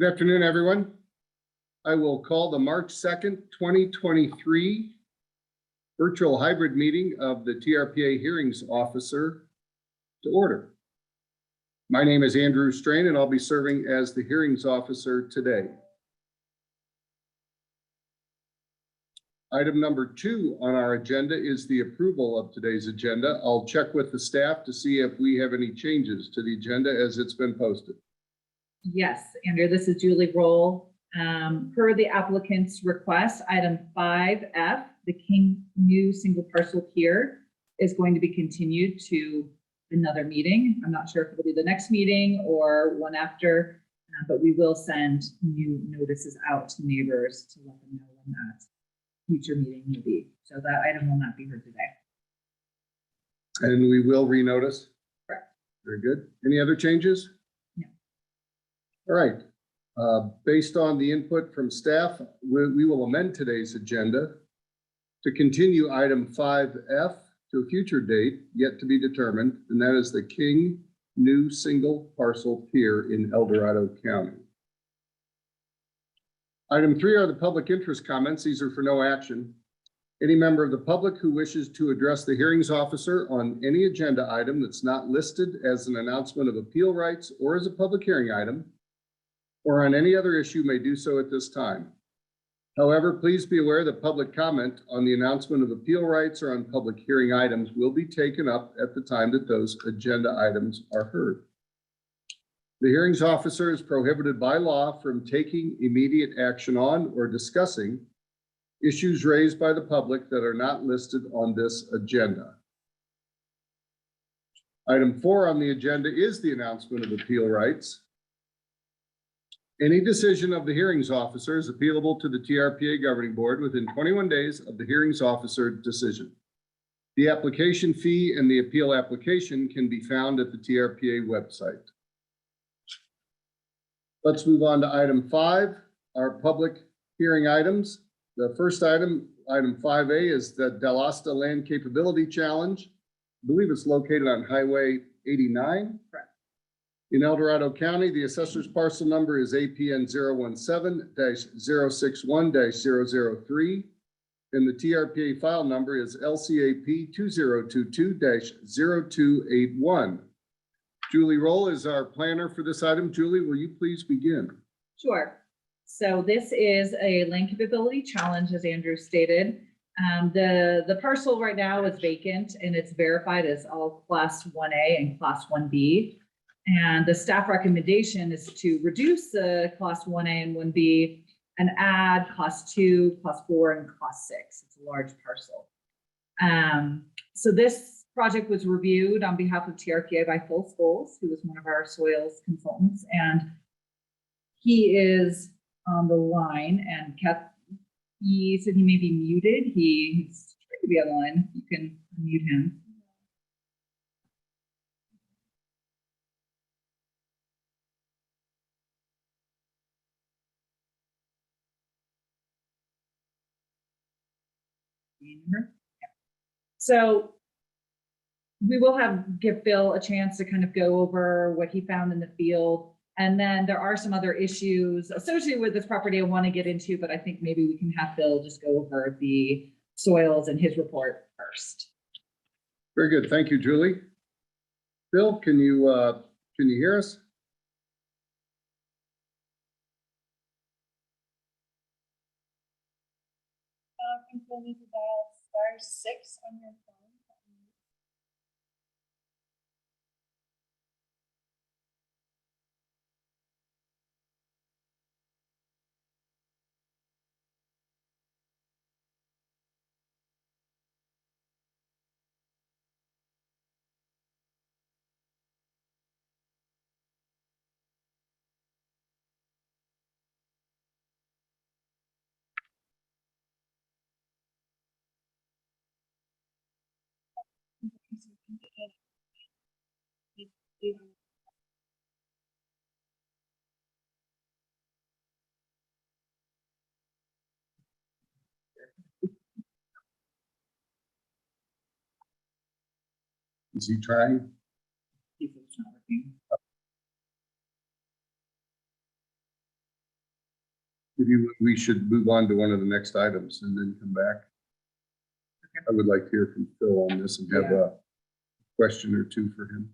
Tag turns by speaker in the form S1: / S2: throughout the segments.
S1: Good afternoon, everyone. I will call the March 2nd, 2023 virtual hybrid meeting of the TRPA Hearings Officer to order. My name is Andrew Strain, and I'll be serving as the Hearings Officer today. Item number 2 on our agenda is the approval of today's agenda. I'll check with the staff to see if we have any changes to the agenda as it's been posted.
S2: Yes, Andrew, this is Julie Roll. Per the applicant's request, item 5F, the King new single parcel pier is going to be continued to another meeting. I'm not sure if it'll be the next meeting or one after, but we will send new notices out to neighbors to let them know when that future meeting will be. So that item will not be heard today.
S1: And we will renotice?
S2: Correct.
S1: Very good. Any other changes?
S2: No.
S1: All right. Based on the input from staff, we will amend today's agenda to continue item 5F to a future date yet to be determined, and that is the King new single parcel pier in El Dorado County. Item 3 are the public interest comments. These are for no action. Any member of the public who wishes to address the hearings officer on any agenda item that's not listed as an announcement of appeal rights or as a public hearing item, or on any other issue may do so at this time. However, please be aware that public comment on the announcement of appeal rights or on public hearing items will be taken up at the time that those agenda items are heard. The hearings officer is prohibited by law from taking immediate action on or discussing issues raised by the public that are not listed on this agenda. Item 4 on the agenda is the announcement of appeal rights. Any decision of the hearings officer is appealable to the TRPA governing board within 21 days of the hearings officer decision. The application fee and the appeal application can be found at the TRPA website. Let's move on to item 5, our public hearing items. The first item, item 5A, is the Del Asta Land Capability Challenge. I believe it's located on Highway 89.
S2: Correct.
S1: In El Dorado County, the assessor's parcel number is APN 017-061-003, and the TRPA file number is LCAP 2022-0281. Julie Roll is our planner for this item. Julie, will you please begin?
S2: Sure. So this is a land capability challenge, as Andrew stated. The parcel right now is vacant and it's verified as all class 1A and class 1B. And the staff recommendation is to reduce the class 1A and 1B and add class 2, class 4, and class 6. It's a large parcel. So this project was reviewed on behalf of TRPA by Phil Scholes, who was one of our soils consultants, and he is on the line, and he said he may be muted. He's trying to be on the line. You can unmute him. So we will give Phil a chance to kind of go over what he found in the field. And then there are some other issues associated with this property I want to get into, but I think maybe we can have Phil just go over the soils and his report first.
S1: Very good. Thank you, Julie. Phil, can you hear us?
S3: You'll need to dial *6 on your phone.
S1: Is he trying?
S2: It's not working.
S1: Maybe we should move on to one of the next items and then come back. I would like to hear from Phil on this and have a question or two for him.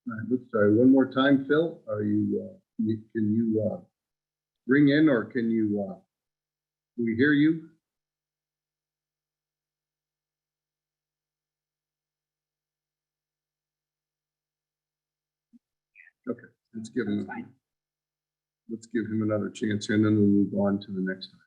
S1: All right, let's try one more time, Phil. Are you, can you ring in, or can we hear you? Okay, let's give him another chance here, and then we'll move on to the next one.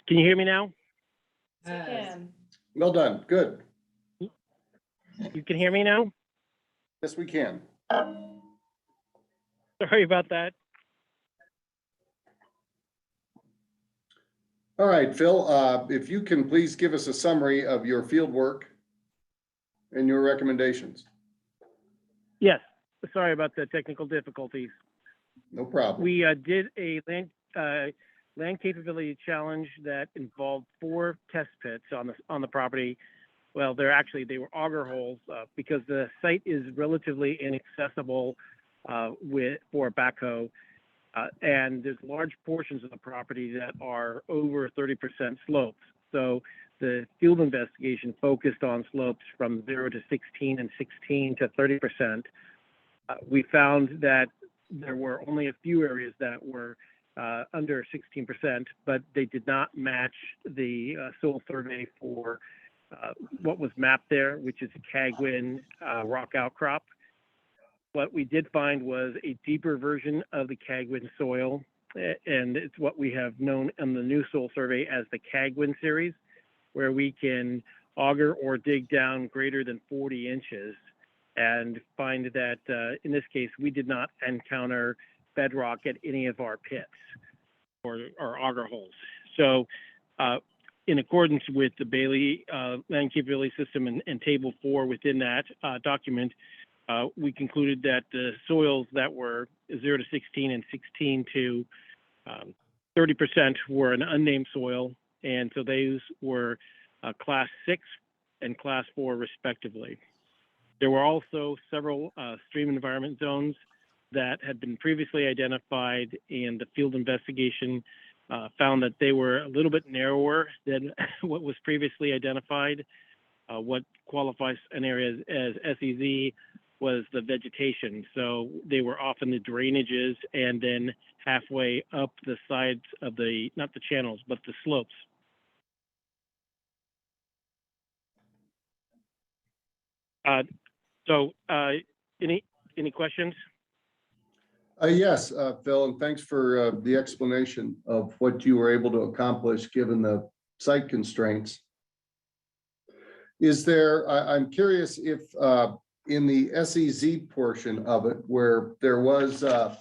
S4: Can you hear me now?
S1: Well done, good.
S4: You can hear me now?
S1: Yes, we can.
S4: Sorry about that.
S1: All right, Phil, if you can please give us a summary of your field work and your recommendations.
S4: Yes, sorry about the technical difficulties.
S1: No problem.
S4: We did a land capability challenge that involved 4 test pits on the property. Well, they were auger holes because the site is relatively inaccessible for a backhoe. And there's large portions of the property that are over 30% slopes. So the field investigation focused on slopes from 0 to 16 and 16 to 30%. We found that there were only a few areas that were under 16%, but they did not match the soil survey for what was mapped there, which is a Cagwin rock outcrop. What we did find was a deeper version of the Cagwin soil, and it's what we have known in the new soil survey as the Cagwin series, where we can auger or dig down greater than 40 inches and find that in this case, we did not encounter bedrock at any of our pits or auger holes. So in accordance with the Bailey land capability system and table 4 within that document, we concluded that the soils that were 0 to 16 and 16 to 30% were an unnamed soil. And so those were class 6 and class 4 respectively. There were also several stream environment zones that had been previously identified, and the field investigation found that they were a little bit narrower than what was previously identified. What qualifies an area as SEZ was the vegetation. So they were often the drainages and then halfway up the sides of not the channels, but the slopes. Any questions?
S1: Yes, Phil, and thanks for the explanation of what you were able to accomplish given the site constraints. Is there, I'm curious if in the SEZ portion of it, where there was a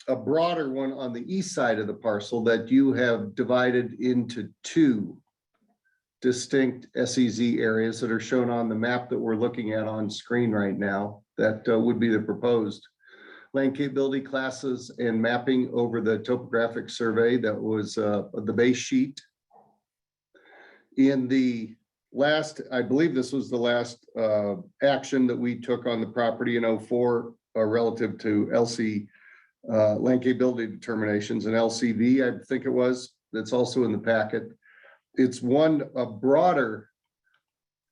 S1: broader one on the east side of the parcel that you have divided into 2 distinct SEZ areas that are shown on the map that we're looking at on screen right now, that would be the proposed land capability classes and mapping over the topographic survey that was the base sheet. In the last, I believe this was the last action that we took on the property in 04, relative to LC, land capability determinations, and LCV, I think it was, that's also in the packet. It's a broader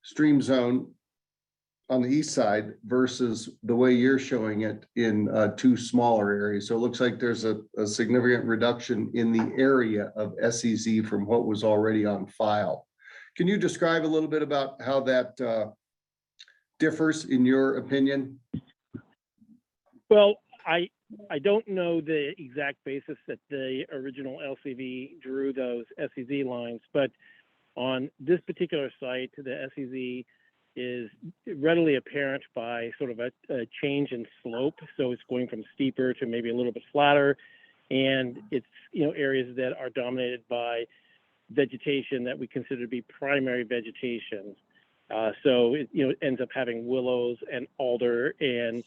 S1: stream zone on the east side versus the way you're showing it in two smaller areas. So it looks like there's a significant reduction in the area of SEZ from what was already on file. Can you describe a little bit about how that differs in your opinion?
S4: Well, I don't know the exact basis that the original LCV drew those SEZ lines, but on this particular site, the SEZ is readily apparent by sort of a change in slope. So it's going from steeper to maybe a little bit flatter. And it's, areas that are dominated by vegetation that we consider to be primary vegetation. So it ends up having willows and alder and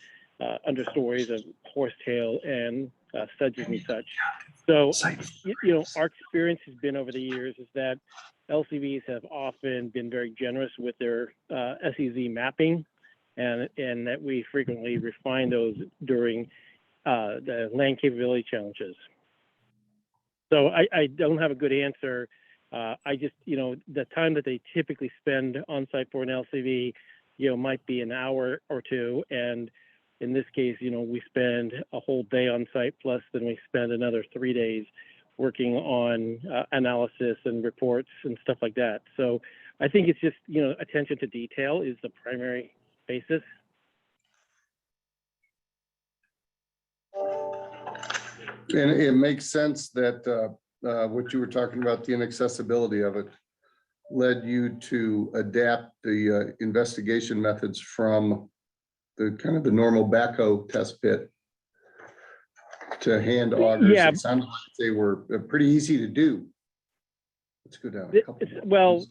S4: understories of horsetail and sedges and such. So, our experience has been over the years is that LCVs have often been very generous with their SEZ mapping, and that we frequently refine those during the land capability challenges. So I don't have a good answer. I just, the time that they typically spend on site for an LCV, might be an hour or two. And in this case, we spend a whole day on site, plus then we spend another 3 days working on analysis and reports and stuff like that. So I think it's just, attention to detail is the primary basis.
S1: And it makes sense that what you were talking about, the inaccessibility of it, led you to adapt the investigation methods from the kind of the normal backhoe test pit to hand augers.
S4: Yeah.
S1: It sounded like they were pretty easy to do. Let's go down a couple more.
S4: Well,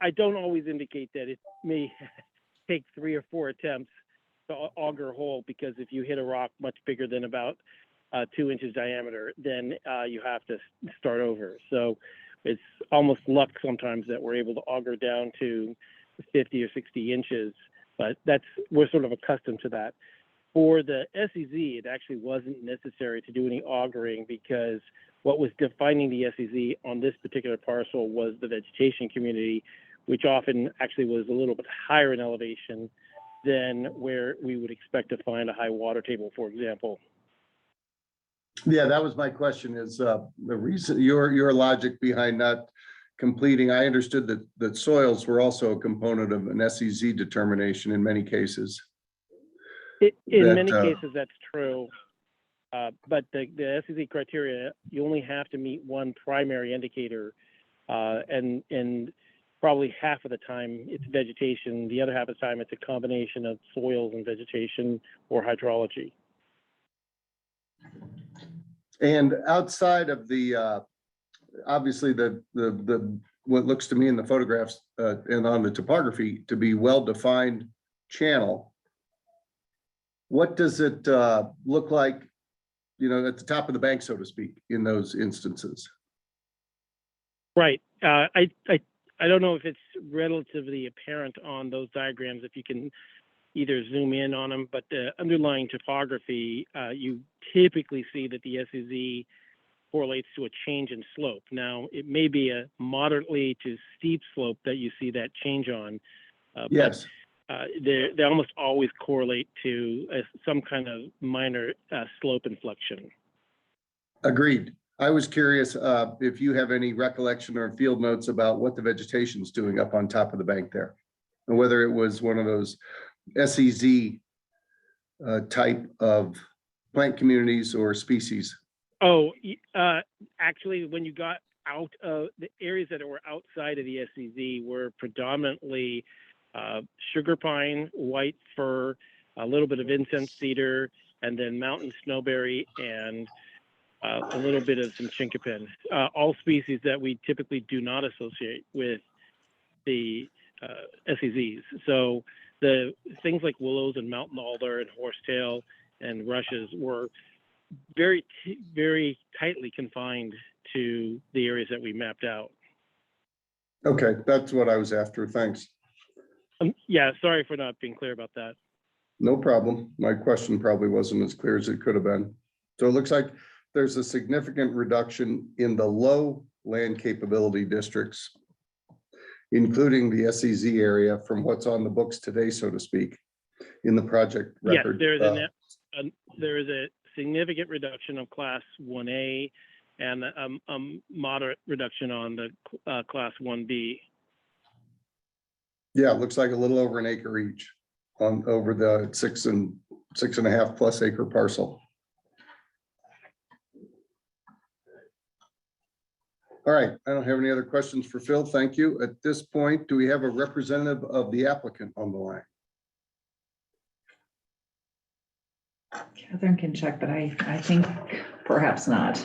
S4: I don't always indicate that. It may take 3 or 4 attempts to auger a hole, because if you hit a rock much bigger than about 2 inches diameter, then you have to start over. So it's almost luck sometimes that we're able to auger down to 50 or 60 inches, but we're sort of accustomed to that. For the SEZ, it actually wasn't necessary to do any augering, because what was defining the SEZ on this particular parcel was the vegetation community, which often actually was a little bit higher in elevation than where we would expect to find a high water table, for example.
S1: Yeah, that was my question, is the reason, your logic behind not completing. I understood that soils were also a component of an SEZ determination in many cases.
S4: In many cases, that's true. But the SEZ criteria, you only have to meet one primary indicator, and probably half of the time it's vegetation. The other half of the time it's a combination of soils and vegetation or hydrology.
S1: And outside of the, obviously the what looks to me in the photographs and on the topography to be well-defined channel, what does it look like, at the top of the bank, so to speak, in those instances? Right.
S4: I don't know if it's relatively apparent on those diagrams, if you can either zoom in on them, but the underlying topography, you typically see that the SEZ correlates to a change in slope. Now, it may be a moderately to steep slope that you see that change on.
S1: Yes.
S4: But they almost always correlate to some kind of minor slope inflection.
S1: Agreed. I was curious if you have any recollection or field notes about what the vegetation is doing up on top of the bank there, and whether it was one of those SEZ type of plant communities or species.
S4: Oh, actually, when you got out of the areas that were outside of the SEZ were predominantly sugar pine, white fir, a little bit of incense cedar, and then mountain snowberry, and a little bit of some chinkapin, all species that we typically do not associate with the SEZs. So the things like willows and mountain alder and horsetail and rushes were very, very tightly confined to the areas that we mapped out.
S1: Okay, that's what I was after. Thanks.
S4: Yeah, sorry for not being clear about that.
S1: No problem. My question probably wasn't as clear as it could have been. So it looks like there's a significant reduction in the low land capability districts, including the SEZ area from what's on the books today, so to speak, in the project
S4: Yes,
S1: record.
S4: there is a significant reduction of class 1A and a moderate reduction on the class 1B.
S1: Yeah, it looks like a little over an acre each on over the 6.5 plus acre parcel. All right, I don't have any other questions for Phil. Thank you. At this point, do we have a representative of the applicant on the line?
S2: Catherine can check, but I think perhaps not.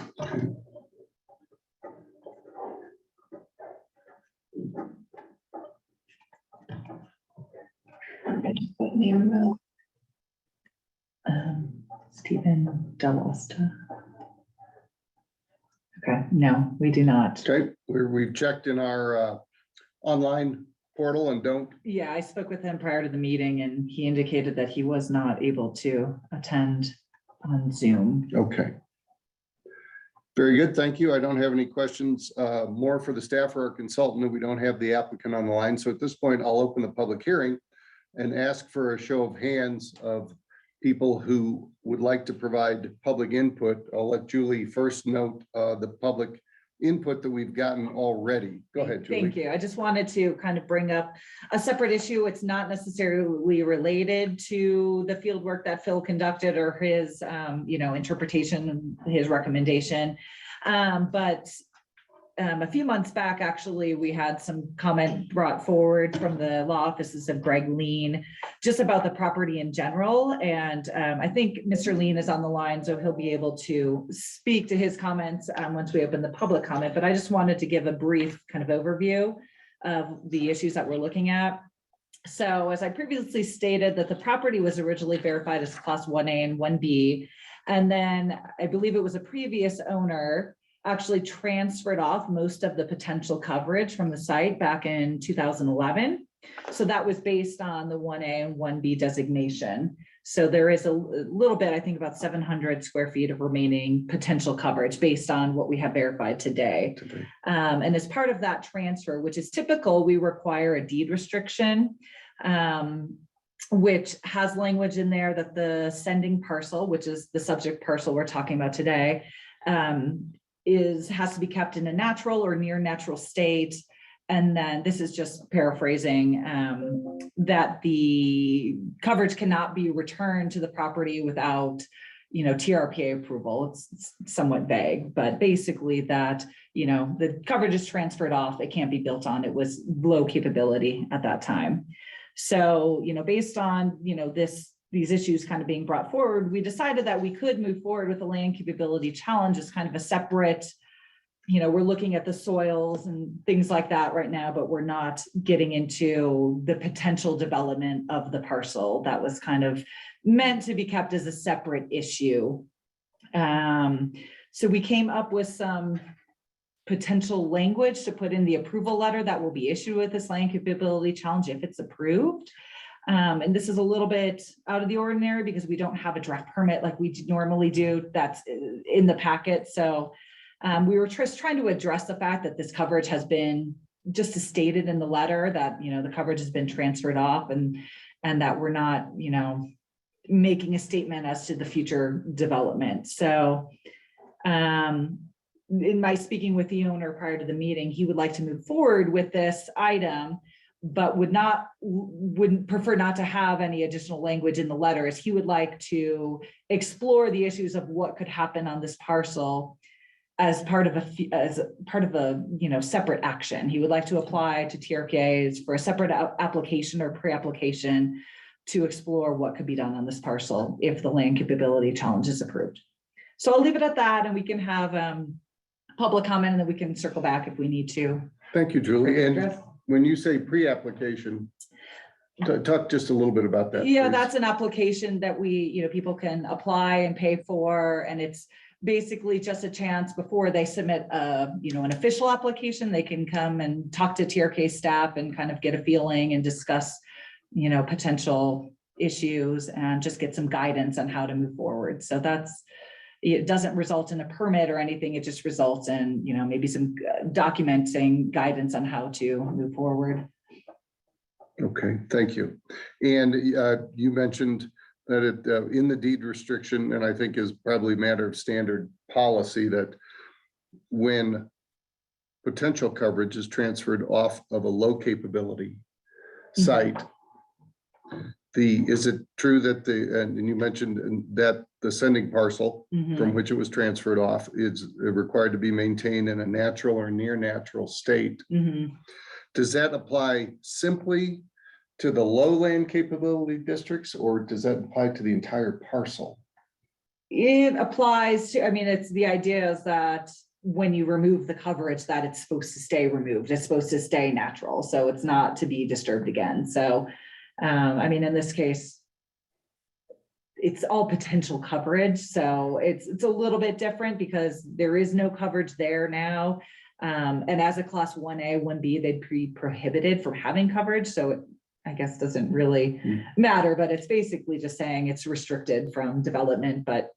S2: Stephen Delosta. Okay, no, we do not.
S1: Okay, we've checked in our online portal and don't.
S2: Yeah, I spoke with him prior to the meeting and he indicated that he was not able to attend on Zoom.
S1: Okay. Very good, thank you. I don't have any questions more for the staff or our consultant, and we don't have the applicant on the line. So at this point, I'll open the public hearing and ask for a show of hands of people who would like to provide public input. I'll let Julie first note the public input that we've gotten already. Go ahead, Julie.
S2: Thank you. I just wanted to kind of bring up a separate issue. It's not necessarily related to the field work that Phil conducted or his, interpretation, his recommendation. But a few months back, actually, we had some comment brought forward from the law offices of Greg Lean just about the property in general. And I think Mr. Lean is on the line, so he'll be able to speak to his comments once we open the public comment. But I just wanted to give a brief kind of overview of the issues that we're looking at. So as I previously stated, that the property was originally verified as class 1A and 1B. And then I believe it was a previous owner actually transferred off most of the potential coverage from the site back in 2011. So that was based on the 1A and 1B designation. So there is a little bit, I think about 700 square feet of remaining potential coverage based on what we have verified today. And as part of that transfer, which is typical, we require a deed restriction, which has language in there that the sending parcel, which is the subject parcel we're talking about today, has to be kept in a natural or near natural state. And then this is just paraphrasing, that the coverage cannot be returned to the property without, TRPA approval. It's somewhat vague, but basically that, the coverage is transferred off. It can't be built on. It was low capability at that time. So, based on, these issues kind of being brought forward, we decided that we could move forward with the land capability challenge as kind of a separate, we're looking at the soils and things like that right now, but we're not getting into the potential development of the parcel. That was kind of meant to be kept as a separate issue. So we came up with some potential language to put in the approval letter that will be issued with this land capability challenge if it's approved. And this is a little bit out of the ordinary because we don't have a draft permit like we normally do that's in the packet. So we were just trying to address the fact that this coverage has been just as stated in the letter that, the coverage has been transferred off and that we're not, making a statement as to the future development. So in my speaking with the owner prior to the meeting, he would like to move forward with this item, but would prefer not to have any additional language in the letter, as he would like to explore the issues of what could happen on this parcel as part of a separate action. He would like to apply to TRPAs for a separate application or pre-application to explore what could be done on this parcel if the land capability challenge is approved. So I'll leave it at that, and we can have public comment, and then we can circle back if we need to.
S1: Thank you, Julie. And when you say pre-application, talk just a little bit about that.
S2: Yeah,
S1: please.
S2: that's an application that we, people can apply and pay for, and it's basically just a chance before they submit an official application. They can come and talk to TRK staff and kind of get a feeling and discuss, potential issues and just get some guidance on how to move forward. So it doesn't result in a permit or anything. It just results in, maybe some documenting guidance on how to move forward.
S1: Okay, thank you. And you mentioned that in the deed restriction, and I think is probably a matter of standard policy, that when potential coverage is transferred off of a low capability site, is it true that and you mentioned that the sending parcel from which it was transferred off is required to be maintained in a natural or near natural state? Does that apply simply to the lowland capability districts, or does that apply to the entire parcel?
S2: It applies to, it's the idea is that when you remove the coverage, that it's supposed to stay removed. It's supposed to stay natural. So it's not to be disturbed again. So, in this case, it's all potential coverage. So it's a little bit different because there is no coverage there now. And as a class 1A, 1B, they'd be prohibited from having coverage. So it, I guess, doesn't really matter, but it's basically just saying it's restricted from development. But,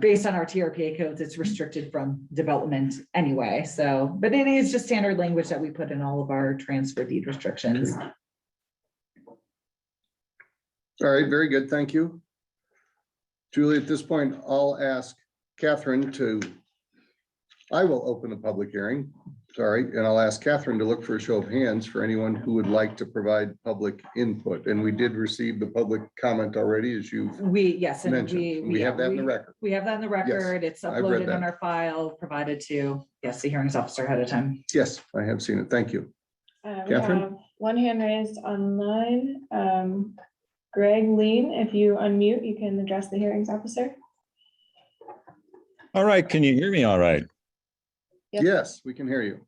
S2: based on our TRPA codes, it's restricted from development anyway. So, but it is just standard language that we put in all of our transfer deed restrictions.
S1: All right, very good. Thank you. Julie, at this point, I'll ask Catherine I will open the public hearing. Sorry, and I'll ask Catherine to look for a show of hands for anyone who would like to provide public input. And we did receive the public comment already, as you've mentioned. We have that in the record.
S2: We have that in the record. It's
S1: I've read
S2: uploaded
S1: that.
S2: on our file, provided to, the hearings officer ahead of time.
S1: Yes, I have seen it. Thank you.
S3: We
S1: Catherine?
S3: have one hand raised online. Greg Lean, if you unmute, you can address the hearings officer.
S5: All right, can you hear me all right?
S3: Yep.
S1: Yes, we can hear you.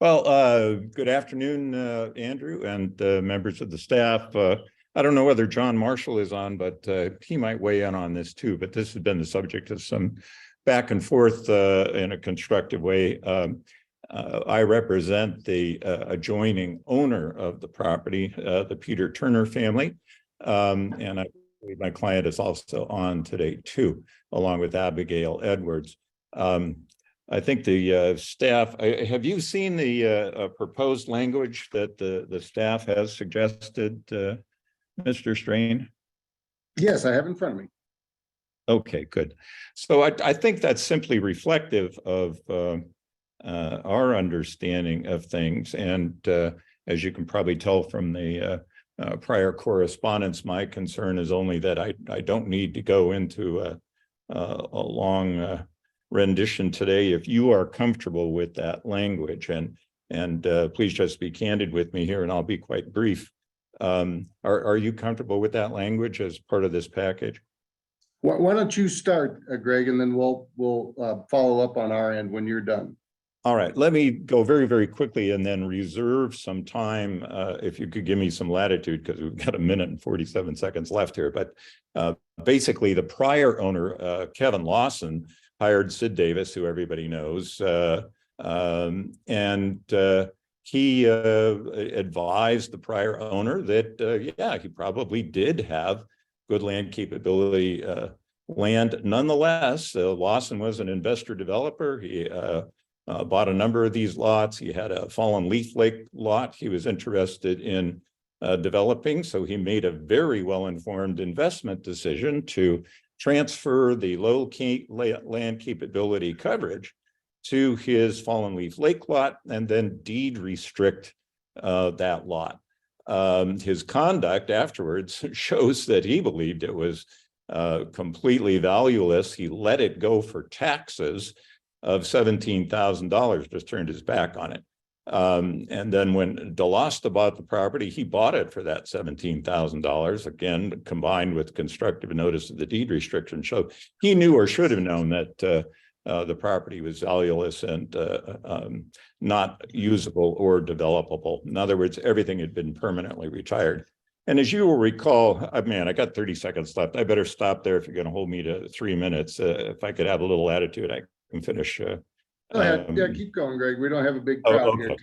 S5: Well, good afternoon, Andrew and members of the staff. I don't know whether John Marshall is on, but he might weigh in on this too. But this has been the subject of some back and forth in a constructive way. I represent the adjoining owner of the property, the Peter Turner family. And I believe my client is also on today too, along with Abigail Edwards. I think the staff, have you seen the proposed language that the staff has suggested, Mr. Strain?
S1: Yes, I have in front of me.
S5: Okay, good. So I think that's simply reflective of our understanding of things. And as you can probably tell from the prior correspondence, my concern is only that I don't need to go into a long rendition today. If you are comfortable with that language, and please just be candid with me here, and I'll be quite brief. Are you comfortable with that language as part of this package?
S1: Why don't you start, Greg, and then we'll follow up on our end when you're done.
S5: All right, let me go very, very quickly and then reserve some time, if you could give me some latitude, because we've got 1 minute and 47 seconds left here. But basically, the prior owner, Kevin Lawson, hired Sid Davis, who everybody knows, and he advised the prior owner that, yeah, he probably did have good land capability land. Nonetheless, Lawson was an investor developer. He bought a number of these lots. He had a Fallen Leaf Lake lot he was interested in developing. So he made a very well-informed investment decision to transfer the low land capability coverage to his Fallen Leaf Lake lot and then deed restrict that lot. His conduct afterwards shows that he believed it was completely valueless. He let it go for taxes of $17,000, just turned his back on it. And then when DeLosta bought the property, he bought it for that $17,000, again, combined with constructive notice of the deed restriction. So he knew or should have known that the property was valueless and not usable or developable. In other words, everything had been permanently retired. And as you will recall, man, I got 30 seconds left. I better stop there if you're going to hold me to 3 minutes. If I could have a little attitude, I can finish.
S1: Go ahead. Yeah, keep going, Greg. We don't have a big crowd here today.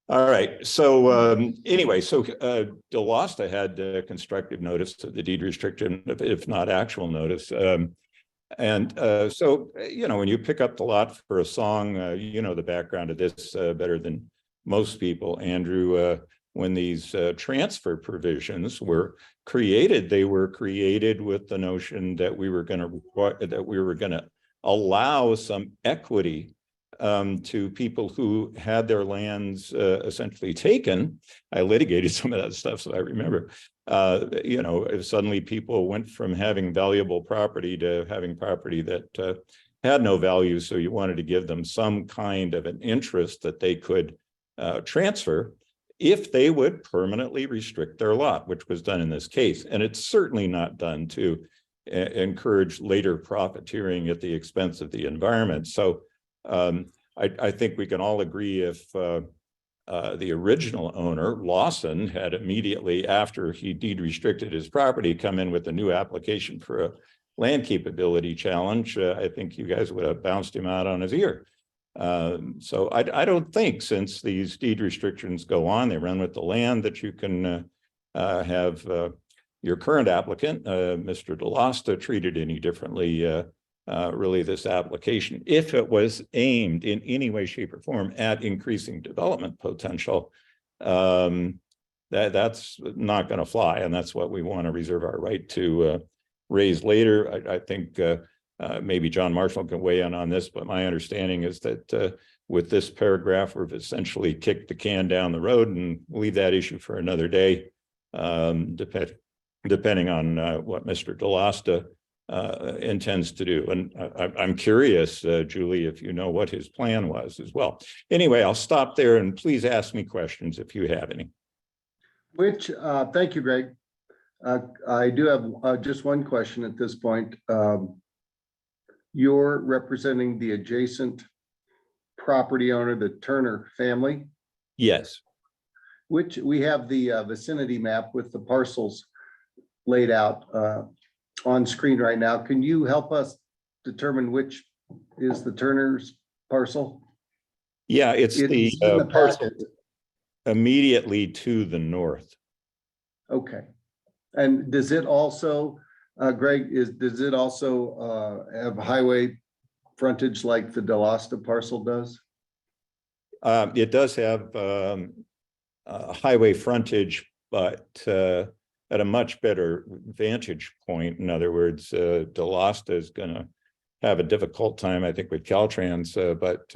S5: All right, so anyway, so Delosta had constructive notice of the deed restriction, if not actual notice. And so, you know, when you pick up the lot for a song, you know the background of this better than most people, Andrew. When these transfer provisions were created, they were created with the notion that we were going to allow some equity to people who had their lands essentially taken. I litigated some of that stuff, so I remember. You know, if suddenly people went from having valuable property to having property that had no value, so you wanted to give them some kind of an interest that they could transfer if they would permanently restrict their lot, which was done in this case. And it's certainly not done to encourage later profiteering at the expense of the environment. So I think we can all agree if the original owner, Lawson, had immediately after he deed restricted his property come in with a new application for a land capability challenge, I think you guys would have bounced him out on his ear. So I don't think, since these deed restrictions go on, they run with the land, that you can have your current applicant, Mr. Delosta, treated any differently. Really, this application, if it was aimed in any way, shape, or form at increasing development potential, that's not going to fly, and that's what we want to reserve our right to raise later. I think maybe John Marshall can weigh in on this, but my understanding is that with this paragraph, we've essentially kicked the can down the road and leave that issue for another day, depending on what Mr. Delosta intends to do. And I'm curious, Julie, if you know what his plan was as well. Anyway, I'll stop there, and please ask me questions if you have any.
S1: Thank you, Greg. I do have just one question at this point. You're representing the adjacent property owner, the Turner family,
S5: Yes.
S1: which we have the vicinity map with the parcels laid out on screen right now. Can you help us determine which is the Turner's parcel?
S5: Yeah, it's the
S1: It's in the
S5: parcel
S1: packet.
S5: immediately to the north.
S1: Okay. And does it also, Greg, does it also have highway frontage like the Delosta parcel does?
S5: It does have highway frontage, but at a much better vantage point. In other words, Delosta is going to have a difficult time, I think, with Caltrans, but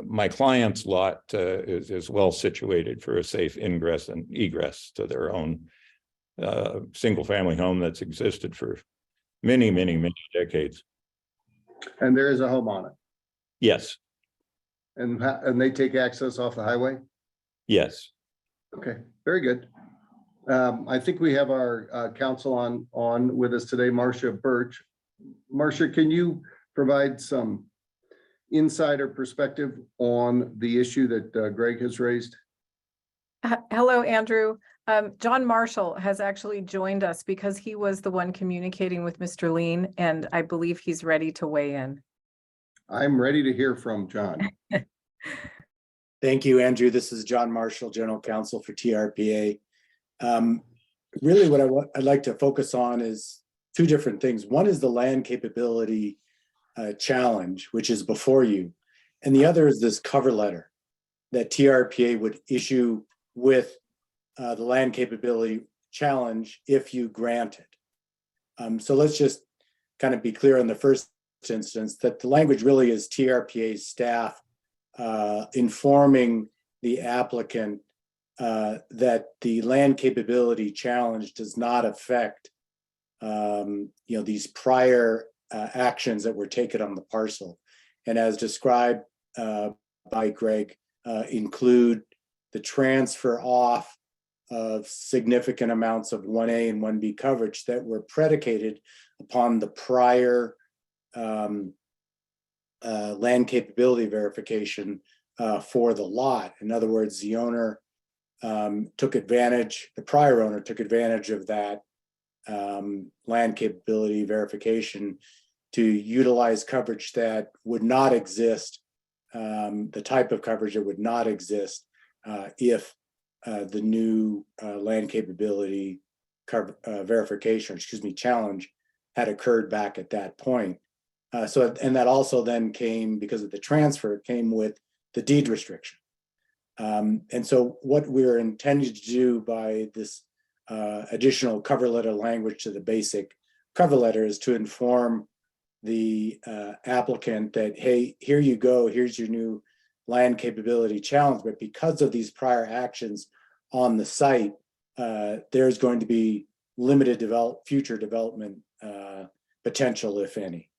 S5: my client's lot is well situated for a safe ingress and egress to their own single family home that's existed for many, many, many decades.
S1: And there is a home on it.
S5: Yes.
S1: And they take access off the highway?
S5: Yes.
S1: Okay, very good. I think we have our counsel on with us today, Marcia Birch. Marcia, can you provide some insider perspective on the issue that Greg has raised?
S6: Hello, Andrew. John Marshall has actually joined us because he was the one communicating with Mr. Lean, and I believe he's ready to weigh in.
S1: I'm ready to hear from John.
S7: Thank you, Andrew. This is John Marshall, General Counsel for TRPA. Really what I'd like to focus on is two different things. One is the land capability challenge, which is before you. And the other is this cover letter that TRPA would issue with the land capability challenge if you grant it. So let's just kind of be clear in the first instance that the language really is TRPA's staff informing the applicant that the land capability challenge does not affect these prior actions that were taken on the parcel, and as described by Greg, include the transfer off of significant amounts of 1A and 1B coverage that were predicated upon the prior land capability verification for the lot. In other words, the owner the prior owner took advantage of that land capability verification to utilize coverage that would not exist the type of coverage that would not exist if the new land capability verification, challenge had occurred back at that point. And that also then came, because of the transfer, it came with the deed restriction. And so what we're intending to do by this additional cover letter language to the basic cover letter is to inform the applicant that, hey, here you go, here's your new land capability challenge, but because of these prior actions on the site, there's going to be limited future development potential, if any.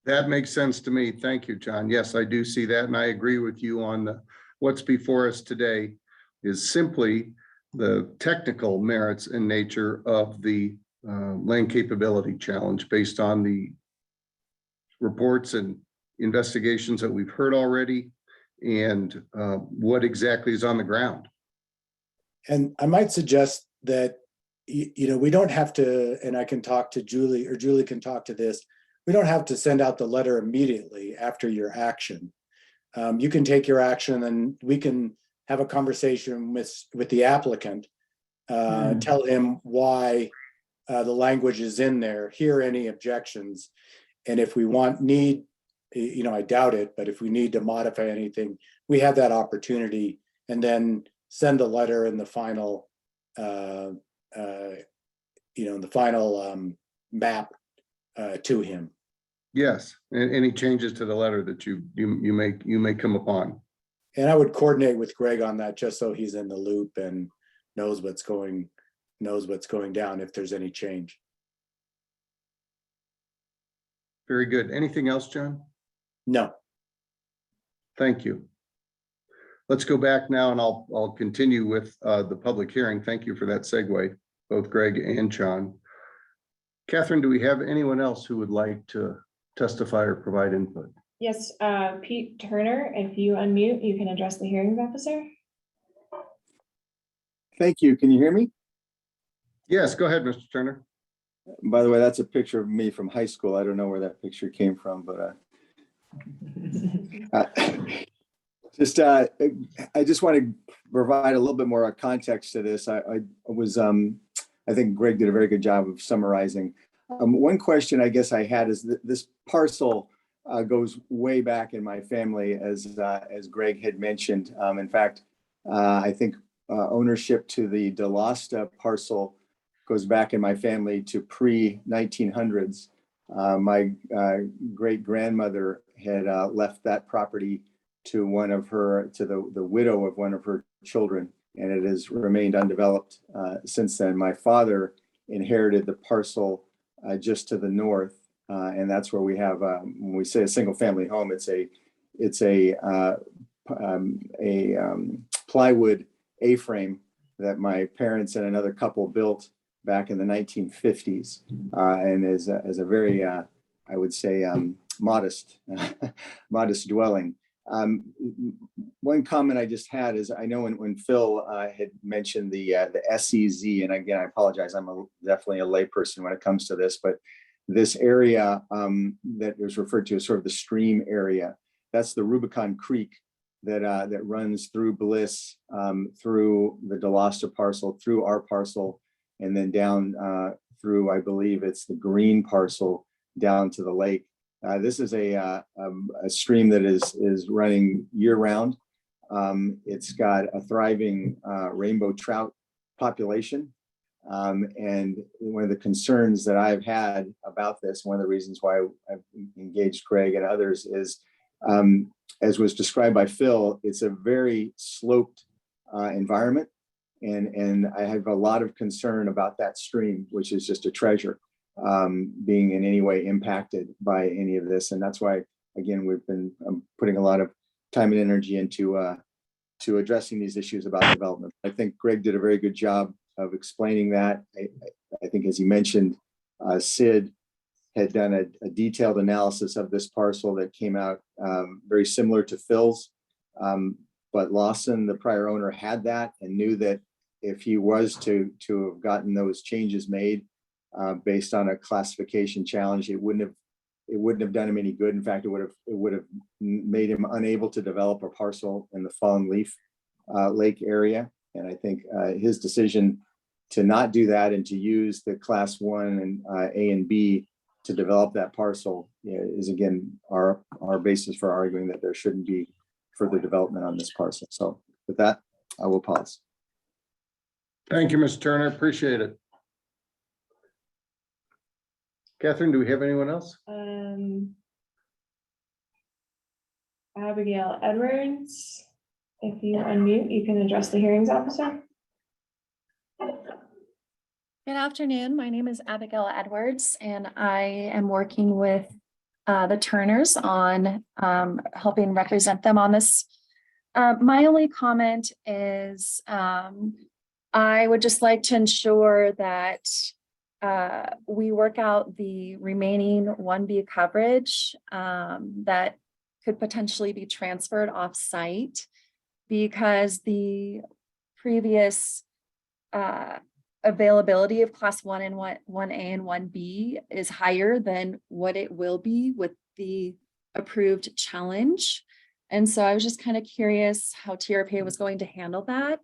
S1: That makes sense to me. Thank you, John. Yes, I do see that, and I agree with you on what's before us today is simply the technical merits and nature of the land capability challenge based on the reports and investigations that we've heard already and what exactly is on the ground.
S7: And I might suggest that, we don't have to, and I can talk to Julie, or Julie can talk to this, we don't have to send out the letter immediately after your action. You can take your action and we can have a conversation with the applicant, tell him why the language is in there, hear any objections. And if we I doubt it, but if we need to modify anything, we have that opportunity, and then send the letter in the final, map to him.
S1: Yes, and any changes to the letter that you may come upon.
S7: And I would coordinate with Greg on that, just so he's in the loop and knows what's going down if there's any change.
S1: Very good. Anything else, John?
S7: No.
S1: Thank you. Let's go back now, and I'll continue with the public hearing. Thank you for that segue, both Greg and John. Catherine, do we have anyone else who would like to testify or provide input?
S3: Yes, Pete Turner, if you unmute, you can address the hearings officer.
S8: Thank you. Can you hear me?
S1: Yes, go ahead, Mr. Turner.
S8: By the way, that's a picture of me from high school. I don't know where that picture came from, but I just want to provide a little bit more context to this. I think Greg did a very good job of summarizing. One question I guess I had is that this parcel goes way back in my family, as Greg had mentioned. In fact, I think ownership to the DeLosta parcel goes back in my family to pre-1900s. My great grandmother had left that property to the widow of one of her children, and it has remained undeveloped since then. My father inherited the parcel just to the north, and that's where we have, when we say a single family home, it's a plywood A-frame that my parents and another couple built back in the 1950s, and is a very, I would say, modest dwelling. One comment I just had is, I know when Phil had mentioned the SEZ, and again, I apologize, I'm definitely a layperson when it comes to this, but this area that is referred to as sort of the stream area, that's the Rubicon Creek that runs through Bliss, through the DeLosta parcel, through our parcel, and then down through, I believe it's the Green parcel, down to the lake. This is a stream that is running year round. It's got a thriving rainbow trout population. And one of the concerns that I've had about this, one of the reasons why I've engaged Greg and others is, as was described by Phil, it's a very sloped environment. And I have a lot of concern about that stream, which is just a treasure, being in any way impacted by any of this. And that's why, again, we've been putting a lot of time and energy into to addressing these issues about development. I think Greg did a very good job of explaining that. I think, as he mentioned, Sid had done a detailed analysis of this parcel that came out very similar to Phil's. But Lawson, the prior owner, had that and knew that if he was to have gotten those changes made based on a classification challenge, it wouldn't have it wouldn't have done him any good. In fact, it would have made him unable to develop a parcel in the Fallen Leaf Lake area. And I think his decision to not do that and to use the Class 1 and A and B to develop that parcel is again our basis for arguing that there shouldn't be further development on this parcel. So with that, I will pause.
S1: Thank you, Mr. Turner. Appreciate it. Catherine, do we have anyone else?
S3: Abigail Edwards, if you unmute, you can address the hearings officer.
S9: Good afternoon. My name is Abigail Edwards, and I am working with the Turners on helping represent them on this. My only comment is I would just like to ensure that we work out the remaining 1B coverage that could potentially be transferred off-site, because the previous availability of Class 1 and 1A and 1B is higher than what it will be with the approved challenge. And so I was just kind of curious how TRPA was going to handle that.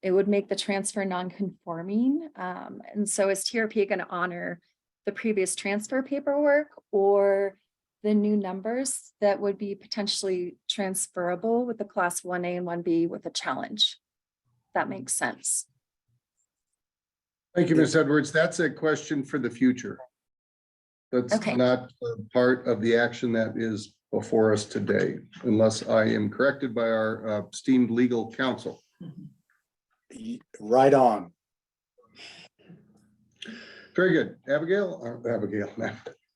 S9: It would make the transfer non-conforming. And so is TRPA going to honor the previous transfer paperwork or the new numbers that would be potentially transferable with the Class 1A and 1B with a challenge? That makes sense.
S1: Thank you, Ms. Edwards. That's a question for the future. That's
S9: Okay.
S1: not part of the action that is before us today, unless I am corrected by our esteemed legal counsel.
S7: Right on.
S1: Very good.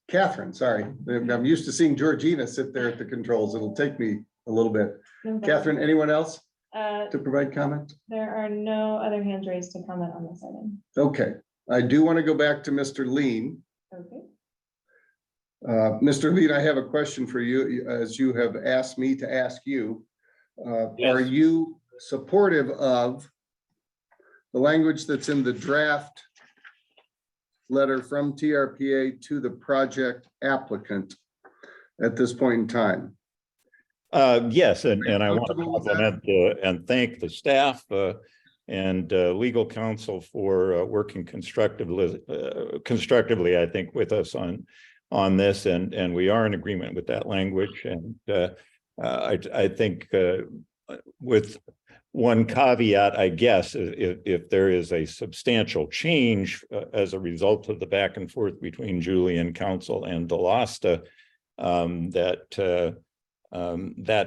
S1: Catherine, sorry. I'm used to seeing Georgina sit there at the controls. It'll take me a little bit. Catherine, anyone else to provide comment?
S3: There are no other hands raised to comment on this item.
S1: Okay, I do want to go back to Mr. Lean.
S3: Okay.
S1: Mr. Lean, I have a question for you, as you have asked me to ask you. Are you supportive of the language that's in the draft letter from TRPA to the project applicant at this point in time?
S5: Yes, and I want to
S1: Comfortable with that?
S5: compliment and thank the staff and legal counsel for working constructively, I think, with us on this, and we are in agreement with that language. And I think with one caveat, I guess, if there is a substantial change as a result of the back and forth between Julie and counsel and Delasta, that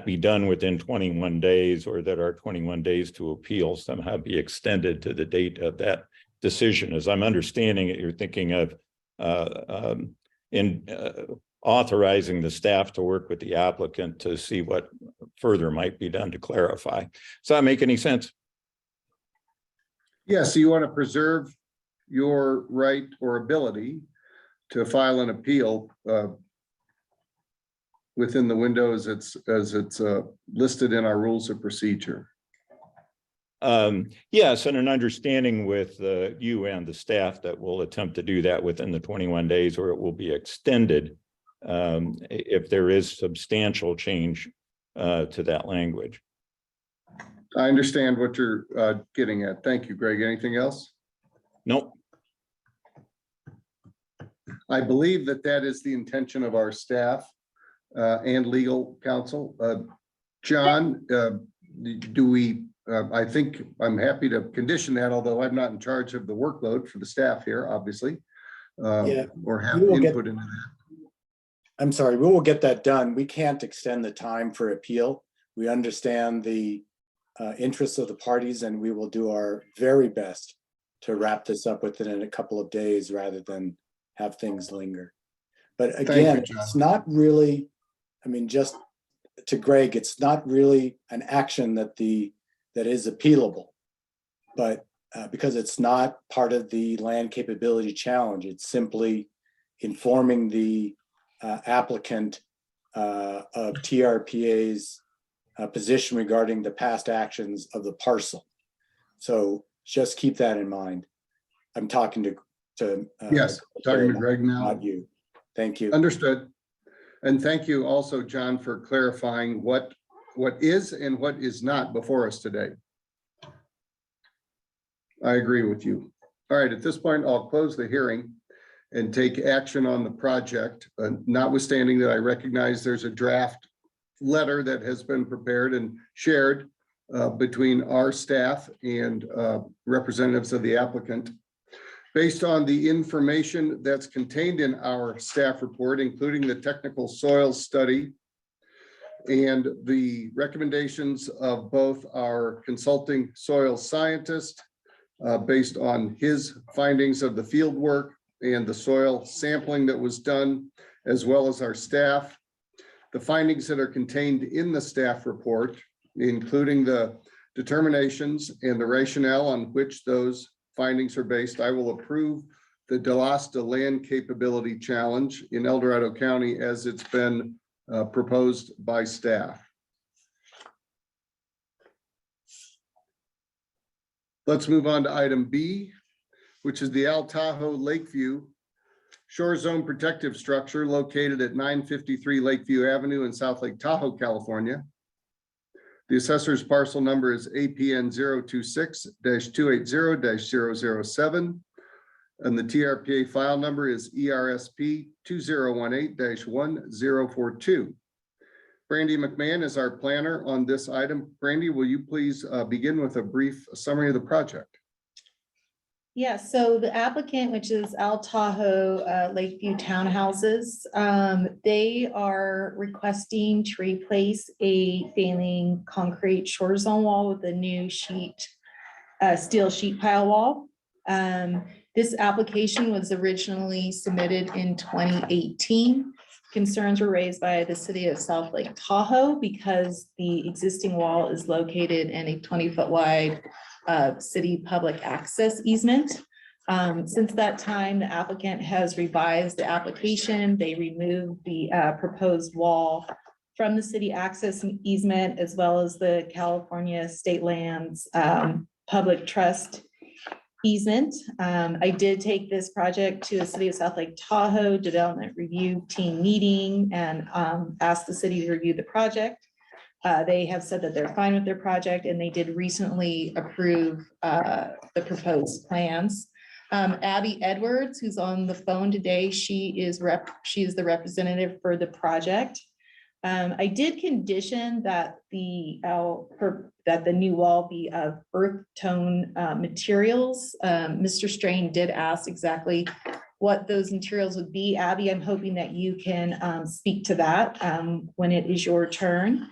S5: be done within 21 days, or that our 21 days to appeal somehow be extended to the date of that decision. As I'm understanding it, you're thinking of authorizing the staff to work with the applicant to see what further might be done to clarify. Does that make any sense?
S1: Yes, so you want to preserve your right or ability to file an appeal within the window as it's listed in our rules of procedure.
S5: Yes, and an understanding with you and the staff that we'll attempt to do that within the 21 days, or it will be extended if there is substantial change to that language.
S1: I understand what you're getting at. Thank you, Greg. Anything else?
S5: Nope.
S1: I believe that is the intention of our staff and legal counsel. John, do we, I think I'm happy to condition that, although I'm not in charge of the workload for the staff here, obviously, or have input into that.
S7: I'm sorry, we will get that done. We can't extend the time for appeal. We understand the interests of the parties, and we will do our very best to wrap this up within a couple of days rather than have things linger. But again, it's not really, I mean, just to Greg, it's not really an action that is appealable, but because it's not part of the land capability challenge, it's simply informing the applicant of TRPA's position regarding the past actions of the parcel. So just keep that in mind. I'm talking to
S1: yes, talking to Greg now.
S7: Not you. Thank you.
S1: Understood. And thank you also, John, for clarifying what is and what is not before us today. I agree with you. All right, at this point, I'll close the hearing and take action on the project, notwithstanding that I recognize there's a draft letter that has been prepared and shared between our staff and representatives of the applicant. Based on the information that's contained in our staff report, including the technical soil study and the recommendations of both our consulting soil scientist, based on his findings of the field work and the soil sampling that was done, as well as our staff, the findings that are contained in the staff report, including the determinations and the rationale on which those findings are based, I will approve the Delasta Land Capability Challenge in El Dorado County as it's been proposed by staff. Let's move on to item B, which is the El Tahoe Lakeview Shore Zone Protective Structure located at 953 Lakeview Avenue in South Lake Tahoe, California. The assessor's parcel number is APN 026-280-007. And the TRPA file number is ERSP 2018-1042. Brandy McMahon is our planner on this item. Brandy, will you please begin with a brief summary of the project?
S10: Yeah, so the applicant, which is El Tahoe Lakeview Townhouses, they are requesting to replace a failing concrete shore zone wall with a new steel sheet pile wall. This application was originally submitted in 2018. Concerns were raised by the city of South Lake Tahoe because the existing wall is located in a 20-foot wide city public access easement. Since that time, the applicant has revised the application. They removed the proposed wall from the city access easement, as well as the California State Lands public trust easement. I did take this project to the city of South Lake Tahoe Development Review Team meeting and asked the city to review the project. They have said that they're fine with their project, and they did recently approve the proposed plans. Abby Edwards, who's on the phone today, she is the representative for the project. I did condition that the new wall be of earth tone materials. Mr. Strain did ask exactly what those materials would be. Abby, I'm hoping that you can speak to that when it is your turn.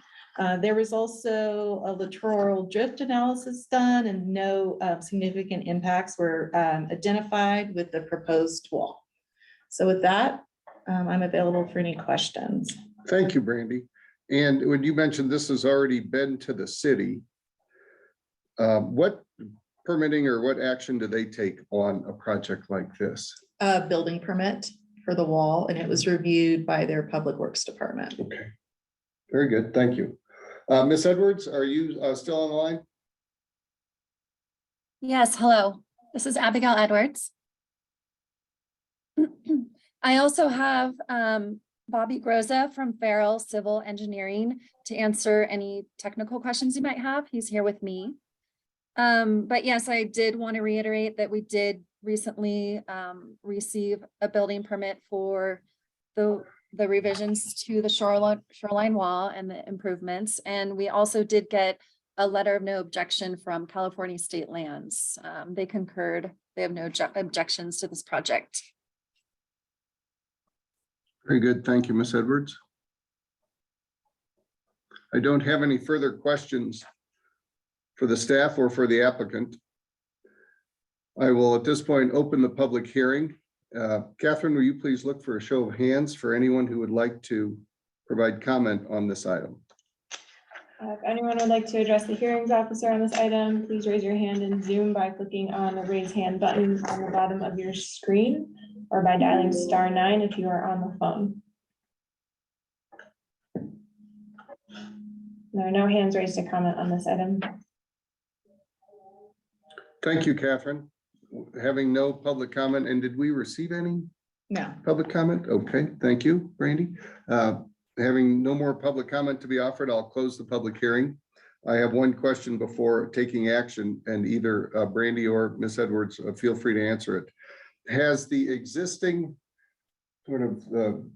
S10: There was also a littoral drift analysis done, and no significant impacts were identified with the proposed wall. So with that, I'm available for any questions.
S1: Thank you, Brandy. And when you mentioned this has already been to the city, what permitting or what action do they take on a project like this?
S10: A building permit for the wall, and it was reviewed by their Public Works Department.
S1: Okay, very good. Thank you. Ms. Edwards, are you still on the line?
S9: Yes, hello. This is Abigail Edwards. I also have Bobby Groza from Farrell Civil Engineering to answer any technical questions you might have. He's here with me. But yes, I did want to reiterate that we did recently receive a building permit for the revisions to the shoreline wall and the improvements. And we also did get a letter of no objection from California State Lands. They concurred. They have no objections to this project.
S1: Very good. Thank you, Ms. Edwards. I don't have any further questions for the staff or for the applicant. I will at this point open the public hearing. Catherine, will you please look for a show of hands for anyone who would like to provide comment on this item?
S3: If anyone would like to address the hearings officer on this item, please raise your hand in Zoom by clicking on the raise hand button on the bottom of your screen, or by dialing *9 if you are on the phone. There are no hands raised to comment on this item.
S1: Thank you, Catherine. Having no public comment, and did we receive any
S10: No.
S1: Public comment? Okay, thank you, Brandy. Having no more public comment to be offered, I'll close the public hearing. I have one question before taking action, and either Brandy or Ms. Edwards, feel free to answer it. Has the existing sort of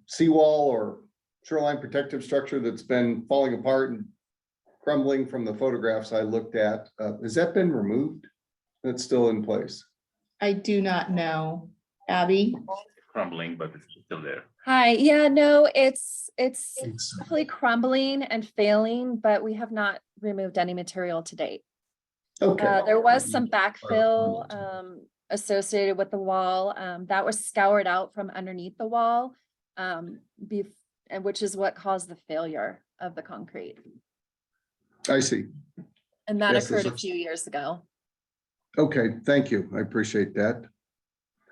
S1: seawall or shoreline protective structure that's been falling apart and crumbling from the photographs I looked at, has that been removed? That's still in place?
S10: I do not know. Abby?
S11: Crumbling, but it's still there.
S9: Hi, yeah, no, it's definitely crumbling and failing, but we have not removed any material to date.
S1: Okay.
S9: There was some backfill associated with the wall that was scoured out from underneath the wall, and which is what caused the failure of the concrete.
S1: I see.
S9: And that
S1: Yes,
S9: occurred a
S1: this
S9: few years ago.
S1: Okay, thank you. I appreciate that.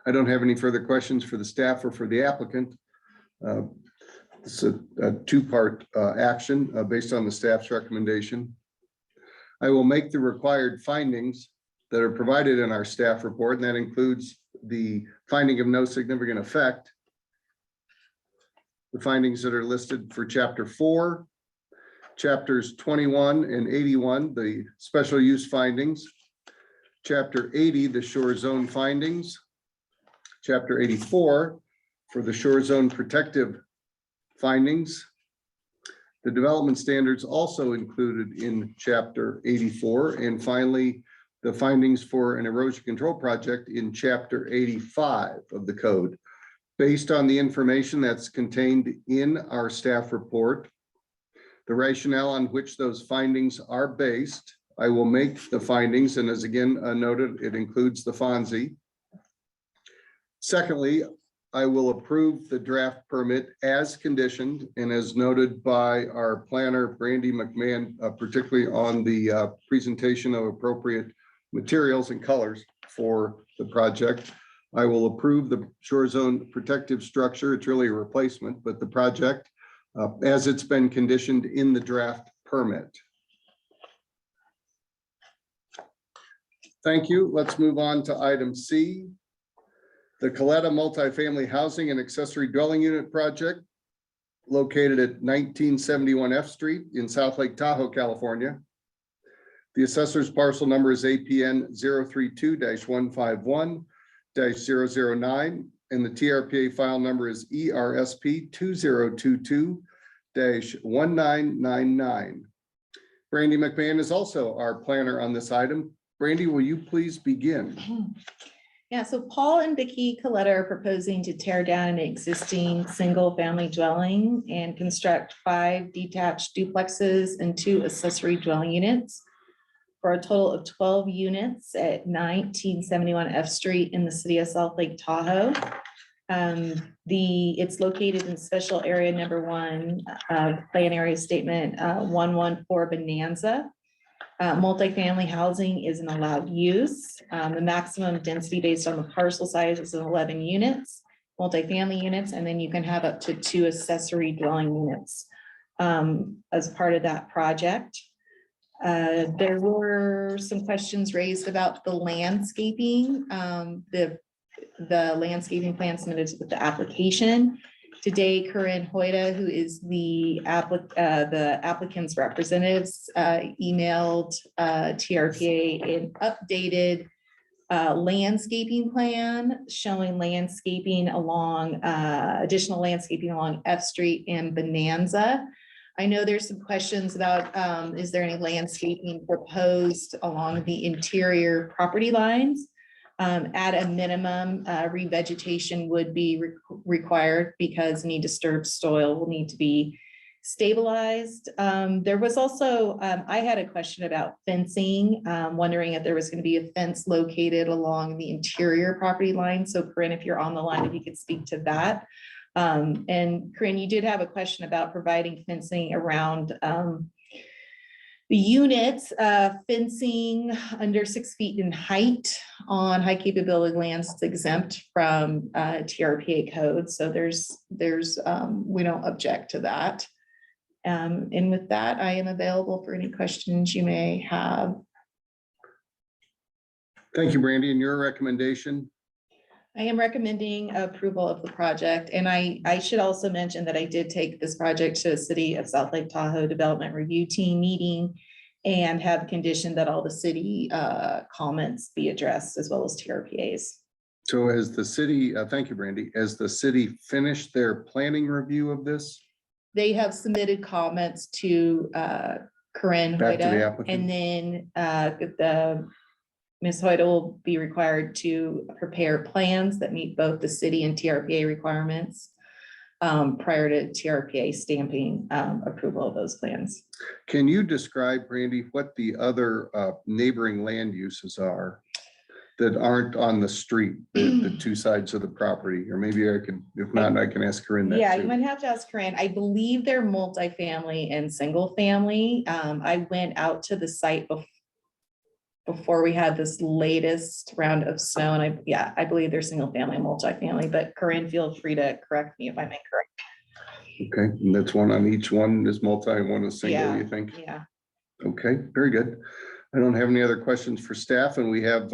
S1: I don't have any further questions for the staff or for the applicant. It's a two-part action based on the staff's recommendation. I will make the required findings that are provided in our staff report, and that includes the finding of no significant effect, the findings that are listed for Chapter 4, Chapters 21 and 81, the special use findings, Chapter 80, the shore zone findings, Chapter 84 for the shore zone protective findings. The development standards also included in Chapter 84, and finally, the findings for an erosion control project in Chapter 85 of the code. Based on the information that's contained in our staff report, the rationale on which those findings are based, I will make the findings, and as again noted, it includes the FONSI. Secondly, I will approve the draft permit as conditioned and as noted by our planner, Brandy McMahon, particularly on the presentation of appropriate materials and colors for the project. I will approve the shore zone protective structure. It's really a replacement, but the project as it's been conditioned in the draft permit. Thank you. Let's move on to item C. The Coletta Multifamily Housing and Accessory Dwelling Unit Project located at 1971 F Street in South Lake Tahoe, California. The assessor's parcel number is APN 032-151-009, and the TRPA file number is ERSP 2022-1999. Brandy McMahon is also our planner on this item. Brandy, will you please begin?
S10: Yeah, so Paul and Vicki Coletta are proposing to tear down an existing single-family dwelling and construct 5 detached duplexes and 2 accessory dwelling units for a total of 12 units at 1971 F Street in the city of South Lake Tahoe. It's located in special area number 1, plan area statement 114 Bonanza. Multifamily housing is an allowed use. The maximum density based on the parcel size is 11 units, multifamily units, and then you can have up to 2 accessory dwelling units as part of that project. There were some questions raised about the landscaping, the landscaping plan submitted with the application. Today, Corinne Hoyda, who is the applicant's representatives, emailed TRPA an updated landscaping plan showing landscaping along additional landscaping along F Street and Bonanza. I know there's some questions about is there any landscaping proposed along the interior property lines? At a minimum, revegetation would be required because any disturbed soil will need to be stabilized. There was also, I had a question about fencing, wondering if there was going to be a fence located along the interior property line. So Corinne, if you're on the line, if you could speak to that. And Corinne, you did have a question about providing fencing around the units, fencing under 6 feet in height on high capability lands is exempt from TRPA code. So there's we don't object to that. And with that, I am available for any questions you may have.
S1: Thank you, Brandy. And your recommendation?
S10: I am recommending approval of the project, and I should also mention that I did take this project to the City of South Lake Tahoe Development Review Team meeting and have conditioned that all the city comments be addressed as well as TRPAs.
S1: So has the city, thank you, Brandy, has the city finished their planning review of this?
S10: They have submitted comments to Corinne
S1: Back to the
S10: Hoyda,
S1: applicant.
S10: and then Ms. Hoyda will be required to prepare plans that meet both the city and TRPA requirements prior to TRPA stamping approval of those plans.
S1: Can you describe, Brandy, what the other neighboring land uses are that aren't on the street, the two sides of the property? Or maybe I can, if not, I can ask Corinne that
S10: Yeah,
S1: too.
S10: you might have to ask Corinne. I believe they're multifamily and single family. I went out to the site before we had this latest round of snow, and I believe they're single family and multifamily, but Corinne, feel free to correct me if I'm incorrect.
S1: Okay, and that's one on each one is multi, one is single,
S10: Yeah,
S1: you think?
S10: yeah.
S1: Okay, very good. I don't have any other questions for staff, and we have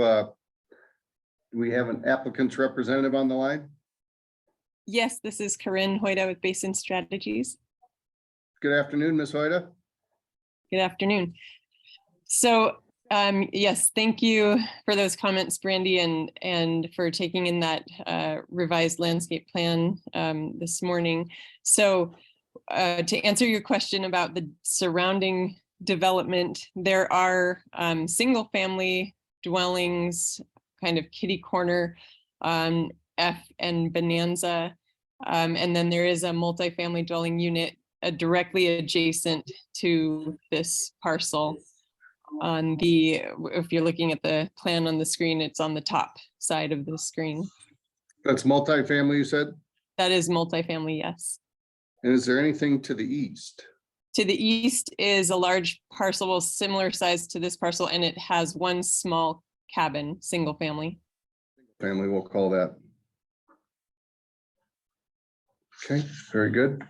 S1: an applicant's representative on the line.
S12: Yes, this is Corinne Hoyda with Basin Strategies.
S1: Good afternoon, Ms. Hoyda.
S12: Good afternoon. So yes, thank you for those comments, Brandy, and for taking in that revised landscape plan this morning. So to answer your question about the surrounding development, there are single family dwellings, kind of kitty corner, F and Bonanza. And then there is a multifamily dwelling unit directly adjacent to this parcel. On the, if you're looking at the plan on the screen, it's on the top side of the screen.
S1: That's multifamily, you said?
S12: That is multifamily, yes.
S1: And is there anything to the east?
S12: To the east is a large parcel, similar size to this parcel, and it has one small cabin, single family.
S1: Family, we'll call that. Okay, very good.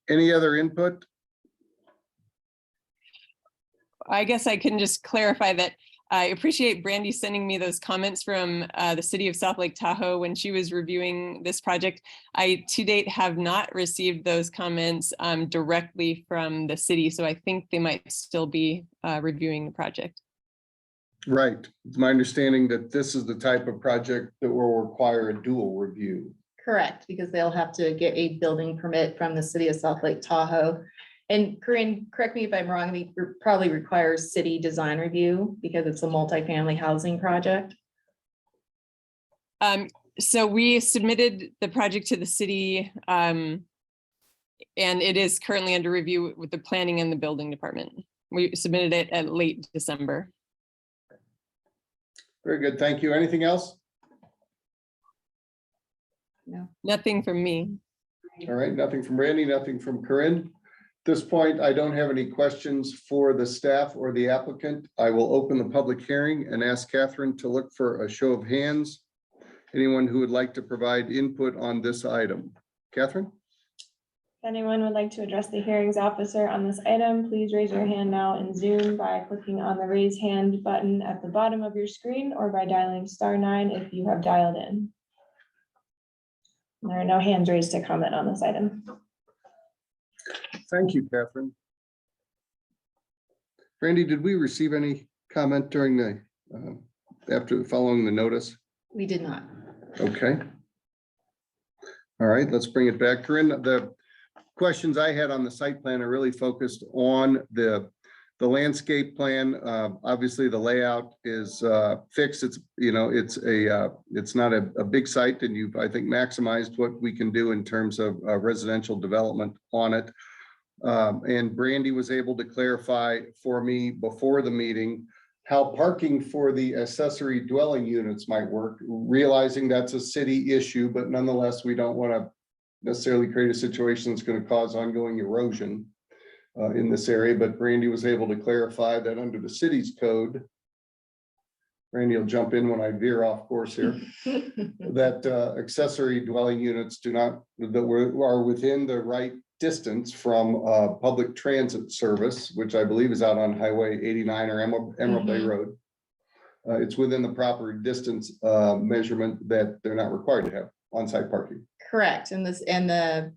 S1: Any other input?
S12: I guess I can just clarify that I appreciate Brandy sending me those comments from the city of South Lake Tahoe when she was reviewing this project. I to date have not received those comments directly from the city, so I think they might still be reviewing the project.
S1: Right. It's my understanding that this is the type of project that will require a dual review.
S10: Correct, because they'll have to get a building permit from the City of South Lake Tahoe. And Corinne, correct me if I'm wrong, it probably requires city design review because it's a multifamily housing project.
S12: So we submitted the project to the city and it is currently under review with the planning and the building department. We submitted it at late December.
S1: Very good. Thank you. Anything else?
S10: No.
S12: Nothing from me.
S1: All right. Nothing from Randy, nothing from Corinne. At this point, I don't have any questions for the staff or the applicant. I will open the public hearing and ask Catherine to look for a show of hands. Anyone who would like to provide input on this item. Catherine?
S3: If anyone would like to address the hearings officer on this item, please raise your hand now in Zoom by clicking on the raise hand button at the bottom of your screen or by dialing *9 if you have dialed in. There are no hands raised to comment on this item.
S1: Thank you, Catherine. Randy, did we receive any comment during the, after following the notice?
S10: We did not.
S1: Okay. All right, let's bring it back. Corinne, the questions I had on the site plan are really focused on the landscape plan. Obviously, the layout is fixed. It's, you know, it's not a big site, and you've, I think, maximized what we can do in terms of residential development on it. And Brandy was able to clarify for me before the meeting how parking for the accessory dwelling units might work, realizing that's a city issue, but nonetheless, we don't want to necessarily create a situation that's going to cause ongoing erosion in this area. But Brandy was able to clarify that under the city's code, Randy will jump in when I veer off course here, that accessory dwelling units are within the right distance from public transit service, which I believe is out on Highway 89 or Emerald Bay Road. it's within the proper distance measurement that they're not required to have on-site parking.
S10: Correct. And the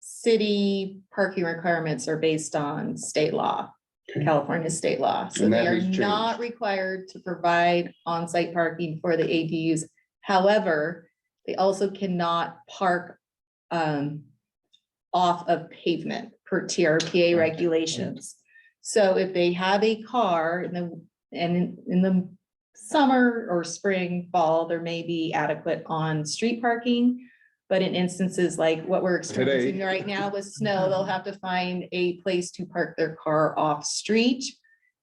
S10: city parking requirements are based on state law, California state law. So
S1: And that
S10: they are
S1: has changed.
S10: not required to provide on-site parking for the ADUs. However, they also cannot park off of pavement per TRPA regulations. So if they have a car and in the summer or spring, fall, there may be adequate on-street parking. But in instances like what we're experiencing right now with snow, they'll have to find a place to park their car off-street.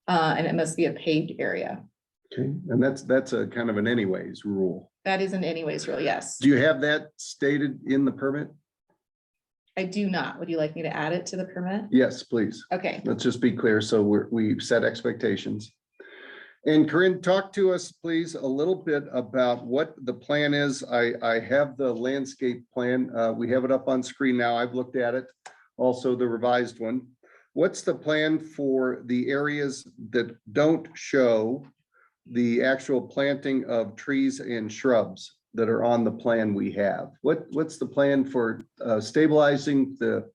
S10: And it must be a paved area.
S1: Okay, and that's a kind of an anyways rule.
S10: That isn't anyways rule, yes.
S1: Do you have that stated in the permit?
S10: I do not. Would you like me to add it to the permit?
S1: Yes, please.
S10: Okay.
S1: Let's just be clear. So we've set expectations. And Corinne, talk to us, please, a little bit about what the plan is. I have the landscape plan. We have it up on screen now. I've looked at it. Also the revised one. What's the plan for the areas that don't show the actual planting of trees and shrubs that are on the plan we have? What's the plan for stabilizing the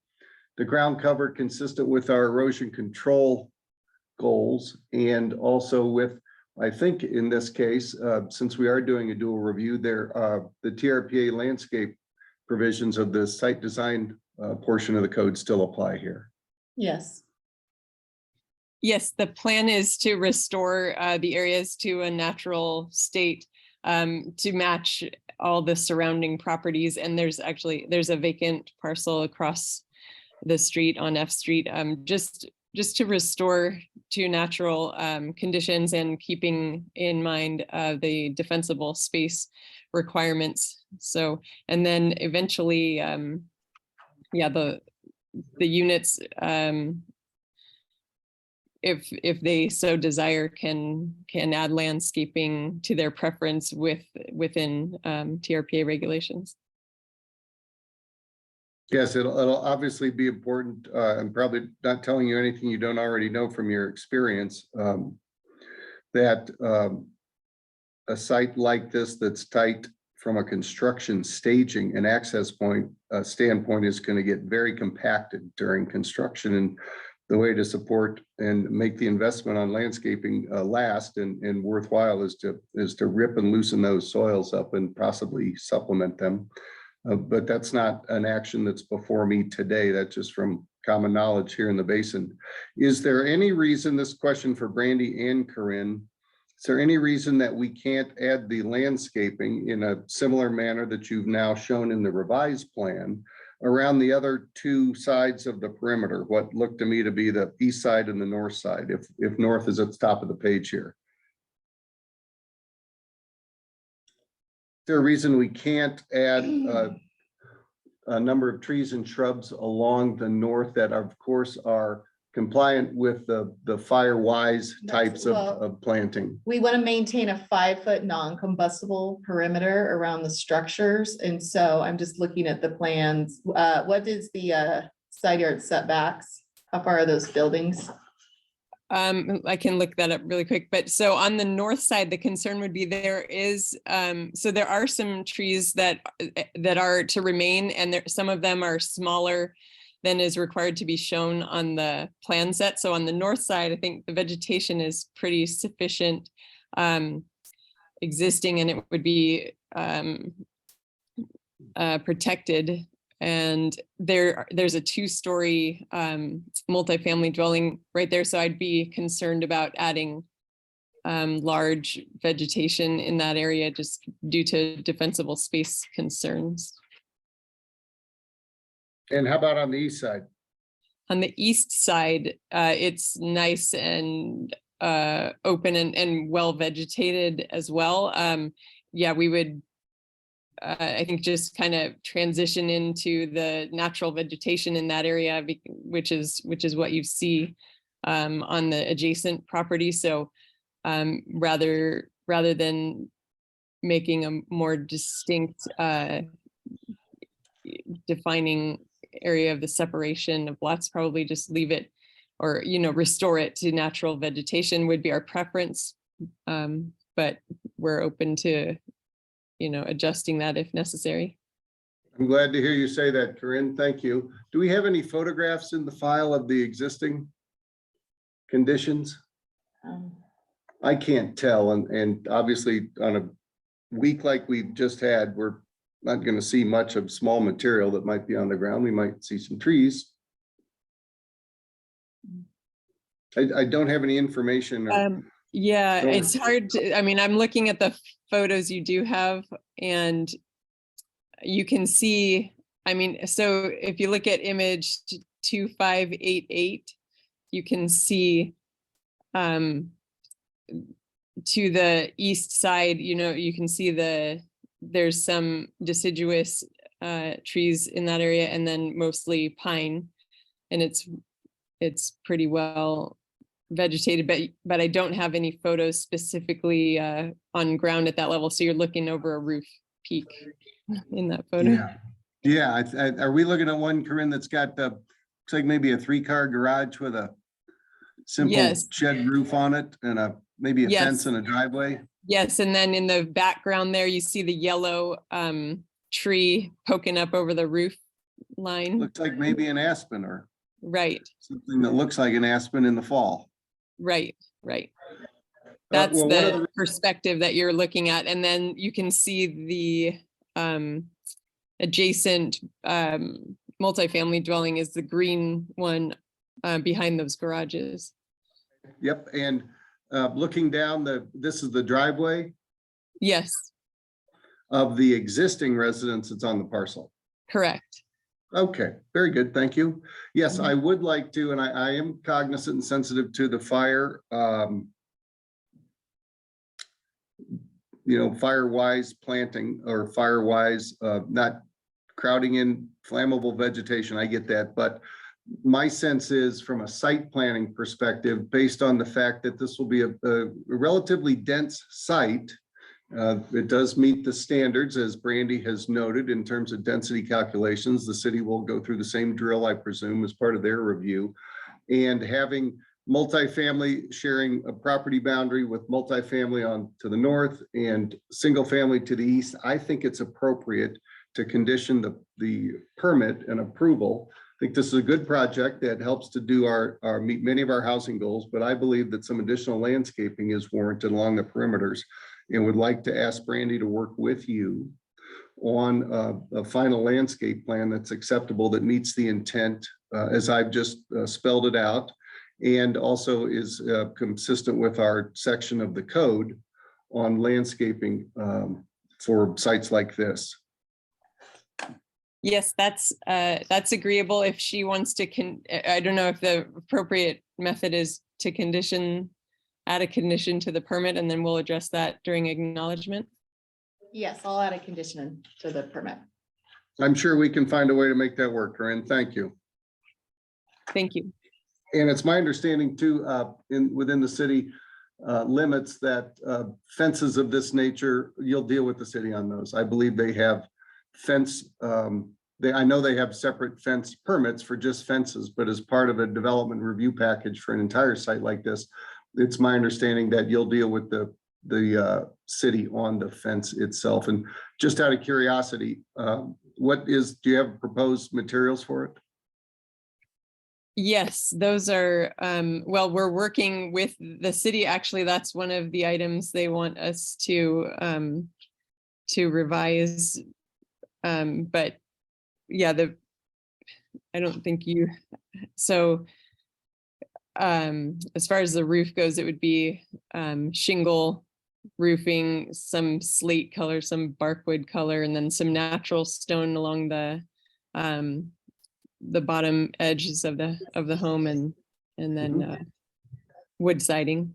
S1: ground cover consistent with our erosion control goals, and also with, I think in this case, since we are doing a dual review there, the TRPA landscape provisions of the site design portion of the code still apply here?
S10: Yes.
S12: Yes, the plan is to restore the areas to a natural state to match all the surrounding properties. And there's a vacant parcel across the street on F Street, just to restore to natural conditions and keeping in mind the defensible space requirements. So, and then eventually, yeah, the units, if they so desire, can add landscaping to their preference within TRPA regulations.
S1: Yes, it'll obviously be important. I'm probably not telling you anything you don't already know from your experience. That a site like this that's tight from a construction staging and access point standpoint is going to get very compacted during construction, and the way to support and make the investment on landscaping last and worthwhile is to rip and loosen those soils up and possibly supplement them. But that's not an action that's before me today. That's just from common knowledge here in the basin. Is there any reason, this question for Brandy and Corinne, is there any reason that we can't add the landscaping in a similar manner that you've now shown in the revised plan around the other two sides of the perimeter, what looked to me to be the east side and the north side, if north is at the top of the page here? Is there a reason we can't add a number of trees and shrubs along the north that of course are compliant with the fire-wise types of planting?
S10: We want to maintain a 5-foot non-combustible perimeter around the structures. And so I'm just looking at the plans. What is the side yard setbacks? How far are those buildings?
S12: I can look that up really quick, but so on the north side, the concern would be there are some trees that are to remain, and some of them are smaller than is required to be shown on the plan set. So on the north side, I think the vegetation is pretty sufficient existing, and it would be protected. And there's a 2-story multifamily dwelling right there. So I'd be concerned about adding large vegetation in that area just due to defensible space concerns.
S1: And how about on the east side?
S12: On the east side, it's nice and open and well vegetated as well. Yeah, we would I think just kind of transition into the natural vegetation in that area, which is what you see on the adjacent property. So rather than making a more distinct defining area of the separation of lots, probably just leave it, or restore it to natural vegetation would be our preference. but we're open to, adjusting that if necessary.
S1: I'm glad to hear you say that, Corinne. Thank you. Do we have any photographs in the file of the existing conditions? I can't tell, and obviously on a week like we've just had, we're not going to see much of small material that might be on the ground. We might see some trees. I don't have any information.
S12: Yeah,
S1: Sure.
S12: it's hard to, I'm looking at the photos you do have, and you can see, so if you look at image 2588, you can see to the east side, you can see there's some deciduous trees in that area, and then mostly pine, and it's pretty well vegetated, but I don't have any photos specifically on ground at that level. So you're looking over a roof peak in that photo.
S1: Yeah. Are we looking at one, Corinne, that's got looks like maybe a 3-car garage with a simple
S12: Yes.
S1: shed roof on it and maybe a
S12: Yes.
S1: fence and a driveway?
S12: Yes, and then in the background there, you see the yellow tree poking up over the roof line.
S1: Looks like maybe an aspen or
S12: Right,
S1: something that looks like an aspen in the fall.
S12: right. That's
S1: well, one of
S12: the perspective that you're looking at. And then you can see the adjacent multifamily dwelling is the green one behind those garages.
S1: Yep, and looking down this is the driveway
S12: Yes,
S1: of the existing residence that's on the parcel.
S12: correct.
S1: Okay, very good, thank you. Yes,
S12: Mhm.
S1: I would like to, and I am cognizant and sensitive to the fire, fire-wise planting or fire-wise, not crowding in flammable vegetation, I get that, but my sense is from a site planning perspective, based on the fact that this will be a relatively dense site, it does meet the standards, as Brandy has noted, in terms of density calculations. The city will go through the same drill, I presume, as part of their review. And having multifamily sharing a property boundary with multifamily on to the north and single family to the east, I think it's appropriate to condition the permit and approval. I think this is a good project that helps to do meet many of our housing goals, but I believe that some additional landscaping is warranted along the perimeters, and would like to ask Brandy to work with you on a final landscape plan that's acceptable, that meets the intent as I've just spelled it out, and also is consistent with our section of the code on landscaping for sites like this.
S12: Yes, that's agreeable. If she wants to, I don't know if the appropriate method is to add a condition to the permit, and then we'll address that during acknowledgement.
S10: Yes, I'll add a condition to the permit.
S1: I'm sure we can find a way to make that work, Corinne. Thank you.
S12: Thank you.
S1: And it's my understanding too, within the city limits, that fences of this nature, you'll deal with the city on those. I believe they have fence, I know they have separate fence permits for just fences, but as part of a development review package for an entire site like this, it's my understanding that you'll deal with the city on the fence itself. And just out of curiosity, do you have proposed materials for it?
S12: Yes, those are, well, we're working with the city. Actually, that's one of the items they want us to revise. But yeah, I don't think so as far as the roof goes, it would be shingle roofing, some slate color, some barkwood color, and then some natural stone along the bottom edges of the home, and then wood siding.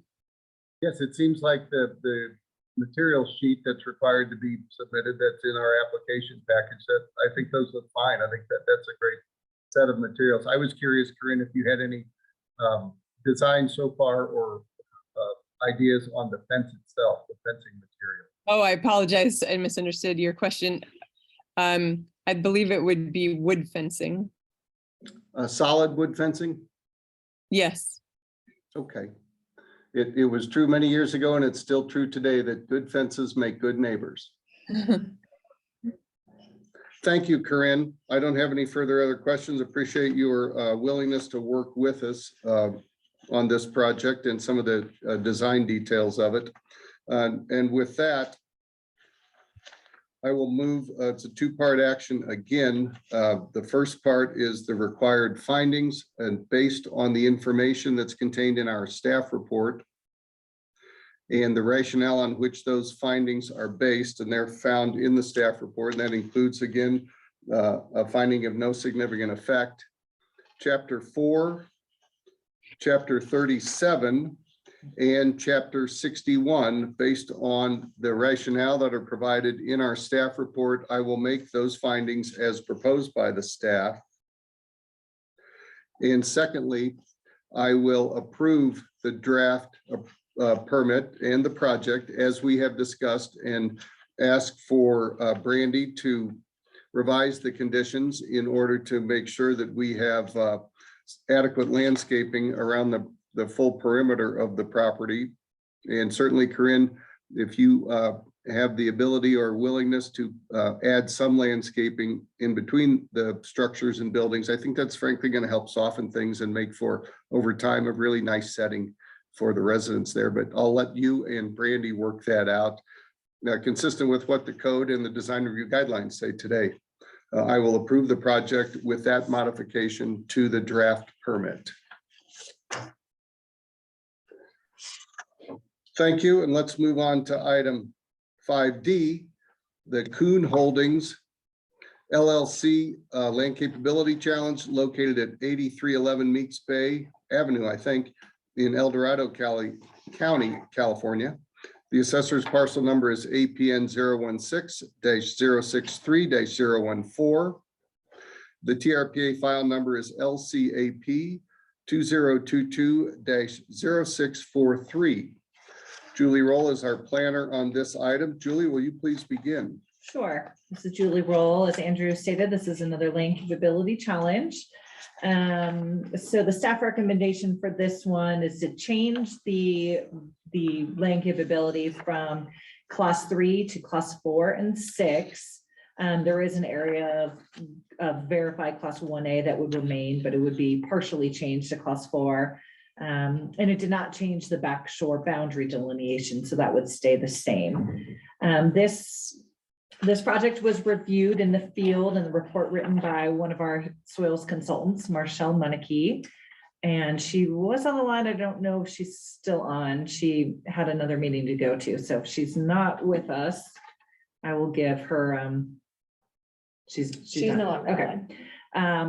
S1: Yes, it seems like the material sheet that's required to be submitted, that's in our application package, that I think those look fine. I think that's a great set of materials. I was curious, Corinne, if you had any designs so far or ideas on the fence itself, the fencing material.
S12: Oh, I apologize. I misunderstood your question. I believe it would be wood fencing.
S1: Solid wood fencing?
S12: Yes.
S1: Okay. It was true many years ago, and it's still true today, that good fences make good neighbors. Thank you, Corinne. I don't have any further other questions. Appreciate your willingness to work with us on this project and some of the design details of it. And with that, I will move, it's a two-part action again. The first part is the required findings, and based on the information that's contained in our staff report and the rationale on which those findings are based, and they're found in the staff report. And that includes, again, a finding of no significant effect. Chapter 4, Chapter 37, and Chapter 61, based on the rationale that are provided in our staff report. I will make those findings as proposed by the staff. And secondly, I will approve the draft permit and the project as we have discussed, and ask for Brandy to revise the conditions in order to make sure that we have adequate landscaping around the full perimeter of the property. And certainly, Corinne, if you have the ability or willingness to add some landscaping in between the structures and buildings, I think that's frankly going to help soften things and make for, over time, a really nice setting for the residents there. But I'll let you and Brandy work that out, consistent with what the code and the design review guidelines say today. I will approve the project with that modification to the draft permit. Thank you, and let's move on to item 5D, the Kuhn Holdings LLC Land Capability Challenge located at 8311 Meeks Bay Avenue, I think, in El Dorado County, California. The assessor's parcel number is APN 016-063-014. The TRPA file number is LCAP 2022-0643. Julie Roll is our planner on this item. Julie, will you please begin?
S2: Sure. This is Julie Roll. As Andrew stated, this is another land capability challenge. So the staff recommendation for this one is to change the land capability from class 3 to class 4 and 6. There is an area of verified class 1A that would remain, but it would be partially changed to class 4. And it did not change the back shore boundary delineation, so that would stay the same. This project was reviewed in the field and the report written by one of our soils consultants, Marshall Munnicky, and she was on the line. I don't know if she's still on. She had another meeting to go to, so if she's not with us, I will give her. She's
S3: no longer
S2: okay.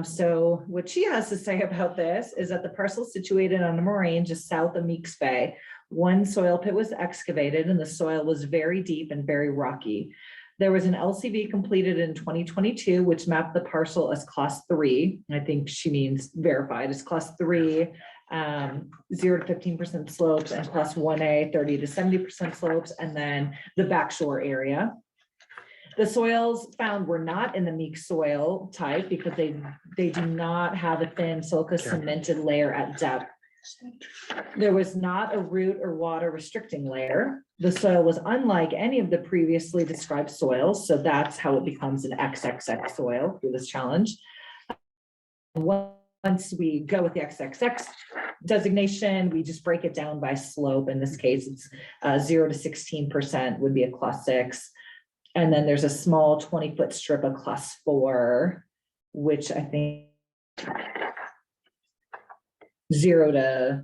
S2: So what she has to say about this is that the parcel situated on a moraine just south of Meeks Bay, one soil pit was excavated and the soil was very deep and very rocky. There was an LCV completed in 2022, which mapped the parcel as class 3. I think she means verified as class 3, 0 to 15% slopes, and class 1A, 30 to 70% slopes, and then the backshore area. The soils found were not in the Meeks soil type because they do not have a thin silica cemented layer at depth. There was not a root or water restricting layer. The soil was unlike any of the previously described soils, so that's how it becomes an XXX soil through this challenge. Once we go with the XXX designation, we just break it down by slope. In this case, it's 0 to 16% would be a class 6. And then there's a small 20-foot strip of class 4, which I think 0 to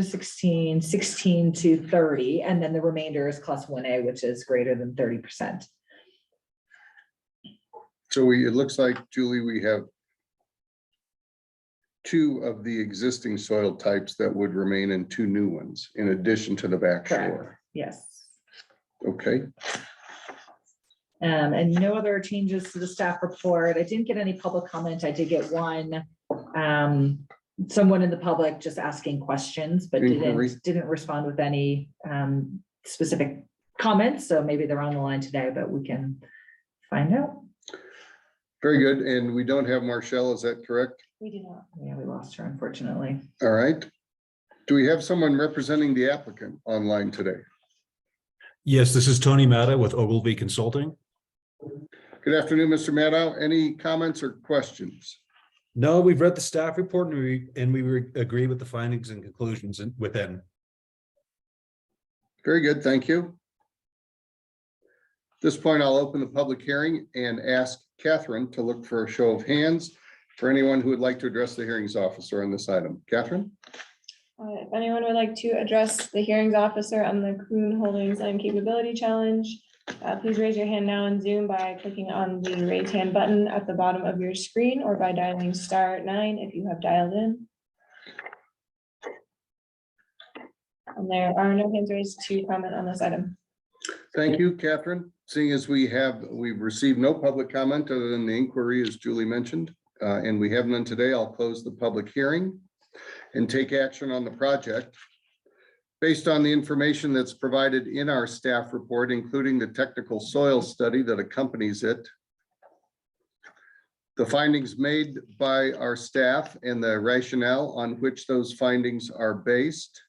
S2: 16, 16 to 30, and then the remainder is class 1A, which is greater than 30%.
S1: So it looks like, Julie, we have 2 of the existing soil types that would remain and 2 new ones in addition to the backshore.
S2: Yes.
S1: Okay.
S2: And no other changes to the staff report. I didn't get any public comment. I did get one, someone in the public just asking questions, but didn't respond with any specific comments. So maybe they're on the line today, but we can find out.
S1: Very good. And we don't have Marshall, is that correct?
S3: We do not.
S2: Yeah, we lost her, unfortunately.
S1: All right. Do we have someone representing the applicant online today?
S13: Yes, this is Tony Matta with Ogilvy Consulting.
S1: Good afternoon, Mr. Maddow. Any comments or questions?
S13: No, we've read the staff report and we agree with the findings and conclusions within.
S1: Very good, thank you. At this point, I'll open the public hearing and ask Catherine to look for a show of hands for anyone who would like to address the hearings officer on this item. Catherine?
S3: If anyone would like to address the hearings officer on the Kuhn Holdings and Capability Challenge, please raise your hand now in Zoom by clicking on the raise hand button at the bottom of your screen or by dialing *9 if you have dialed in. And there are no hands raised to comment on this item.
S1: Thank you, Catherine. Seeing as we've received no public comment other than the inquiry, as Julie mentioned, and we have none today, I'll close the public hearing and take action on the project. Based on the information that's provided in our staff report, including the technical soil study that accompanies it, the findings made by our staff and the rationale on which those findings are based,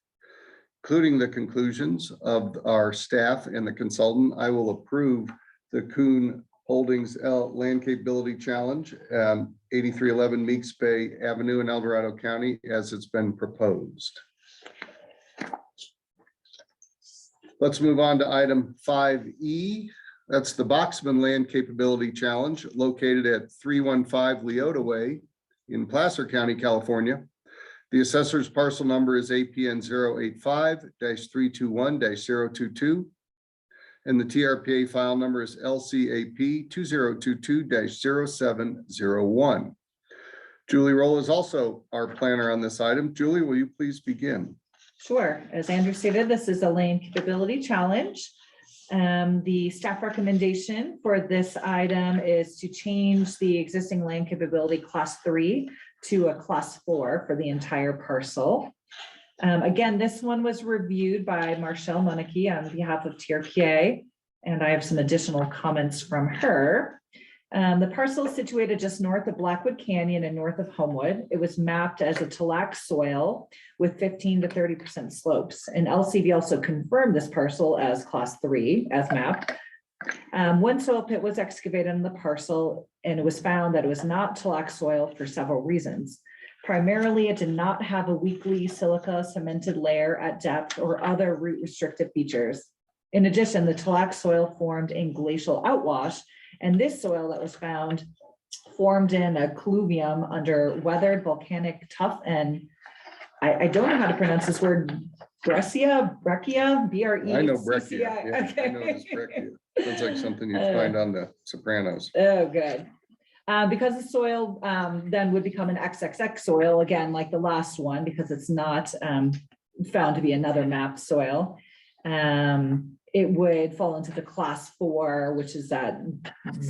S1: including the conclusions of our staff and the consultant, I will approve the Kuhn Holdings Land Capability Challenge, 8311 Meeks Bay Avenue in El Dorado County as it's been proposed. Let's move on to item 5E. That's the Boxman Land Capability Challenge located at 315 Leota Way in Placer County, California. The assessor's parcel number is APN 085-321-022. And the TRPA file number is LCAP 2022-0701. Julie Roll is also our planner on this item. Julie, will you please begin?
S2: Sure. As Andrew stated, this is a land capability challenge. The staff recommendation for this item is to change the existing land capability class 3 to a class 4 for the entire parcel. Again, this one was reviewed by Marshall Monarchy on behalf of TRPA, and I have some additional comments from her. The parcel is situated just north of Blackwood Canyon and north of Homewood. It was mapped as a tillage soil with 15 to 30% slopes. And LCV also confirmed this parcel as class 3 as mapped. One soil pit was excavated on the parcel, and it was found that it was not tillage soil for several reasons. Primarily, it did not have a weakly silica cemented layer at depth or other root restrictive features. In addition, the tillage soil formed in glacial outwash, and this soil that was found formed in a colluvium under weathered volcanic tuff, and I don't know how to pronounce this word, breccia, B-R-E-C-C-I.
S1: I know breccia. Yeah,
S2: Okay.
S1: I know it's breccia. Sounds like something you'd find on the Sopranos.
S2: Oh, good. Because the soil then would become an XXX soil, again, like the last one, because it's not found to be another mapped soil. It would fall into the class 4, which is that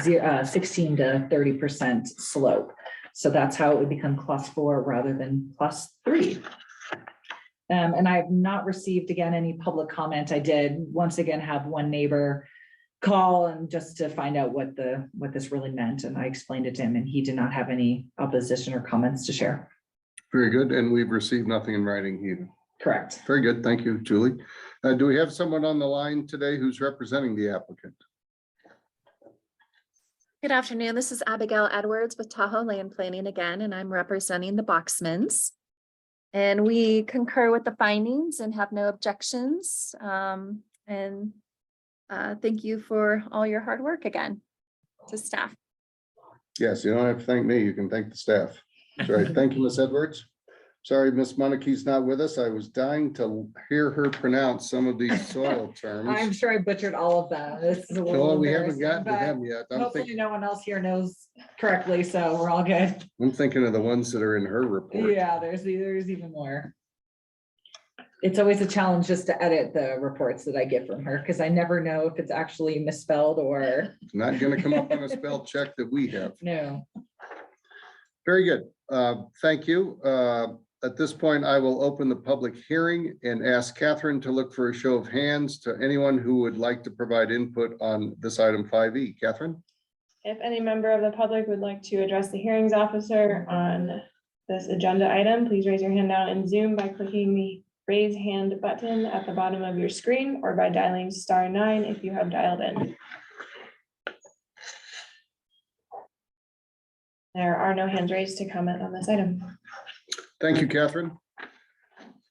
S2: 16 to 30% slope. So that's how it would become class 4 rather than class 3. And I have not received, again, any public comment. I did once again have one neighbor call and just to find out what this really meant. And I explained it to him and he did not have any opposition or comments to share.
S1: Very good. And we've received nothing in writing either.
S2: Correct.
S1: Very good. Thank you, Julie. Do we have someone on the line today who's representing the applicant?
S9: Good afternoon. This is Abigail Edwards with Tahoe Land Planning again, and I'm representing the Boxmans. And we concur with the findings and have no objections. Thank you for all your hard work again to staff.
S1: Yes, you don't have to thank me. You can thank the staff. That's right. Thank you, Ms. Edwards. Sorry, Ms. Monarchy's not with us. I was dying to hear her pronounce some of these soil terms.
S2: I'm sure I butchered all of them. This is a
S1: No,
S2: little
S1: we haven't gotten to
S2: embarrassing,
S1: them yet.
S2: but hopefully no one else here knows correctly, so we're all good.
S1: I'm thinking of the ones that are in her report.
S2: Yeah, there's even more. It's always a challenge just to edit the reports that I get from her because I never know if it's actually misspelled or.
S1: It's not going to come up on a spell check that we have.
S2: No.
S1: Very good. Thank you. At this point, I will open the public hearing and ask Catherine to look for a show of hands to anyone who would like to provide input on this item 5E. Catherine?
S3: If any member of the public would like to address the hearings officer on this agenda item, please raise your hand down in Zoom by clicking the raise hand button at the bottom of your screen or by dialing *9 if you have dialed in. There are no hands raised to comment on this item.
S1: Thank you, Catherine.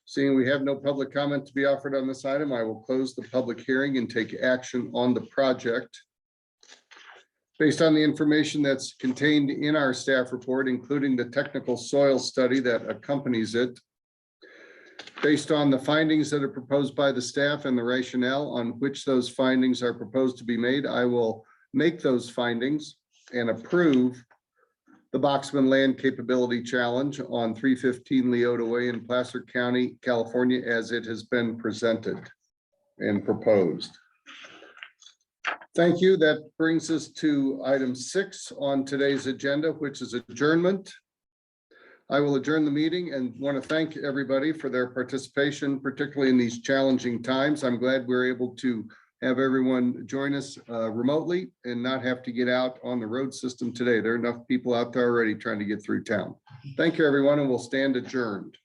S1: Seeing we have no public comment to be offered on this item, I will close the public hearing and take action on the project. Based on the information that's contained in our staff report, including the technical soil study that accompanies it, based on the findings that are proposed by the staff and the rationale on which those findings are proposed to be made, I will make those findings and approve the Boxman Land Capability Challenge on 315 Leota Way in Placer County, California, as it has been presented and proposed. Thank you. That brings us to item 6 on today's agenda, which is adjournment. I will adjourn the meeting and want to thank everybody for their participation, particularly in these challenging times. I'm glad we're able to have everyone join us remotely and not have to get out on the road system today. There are enough people out there already trying to get through town. Thank you, everyone, and we'll stand adjourned.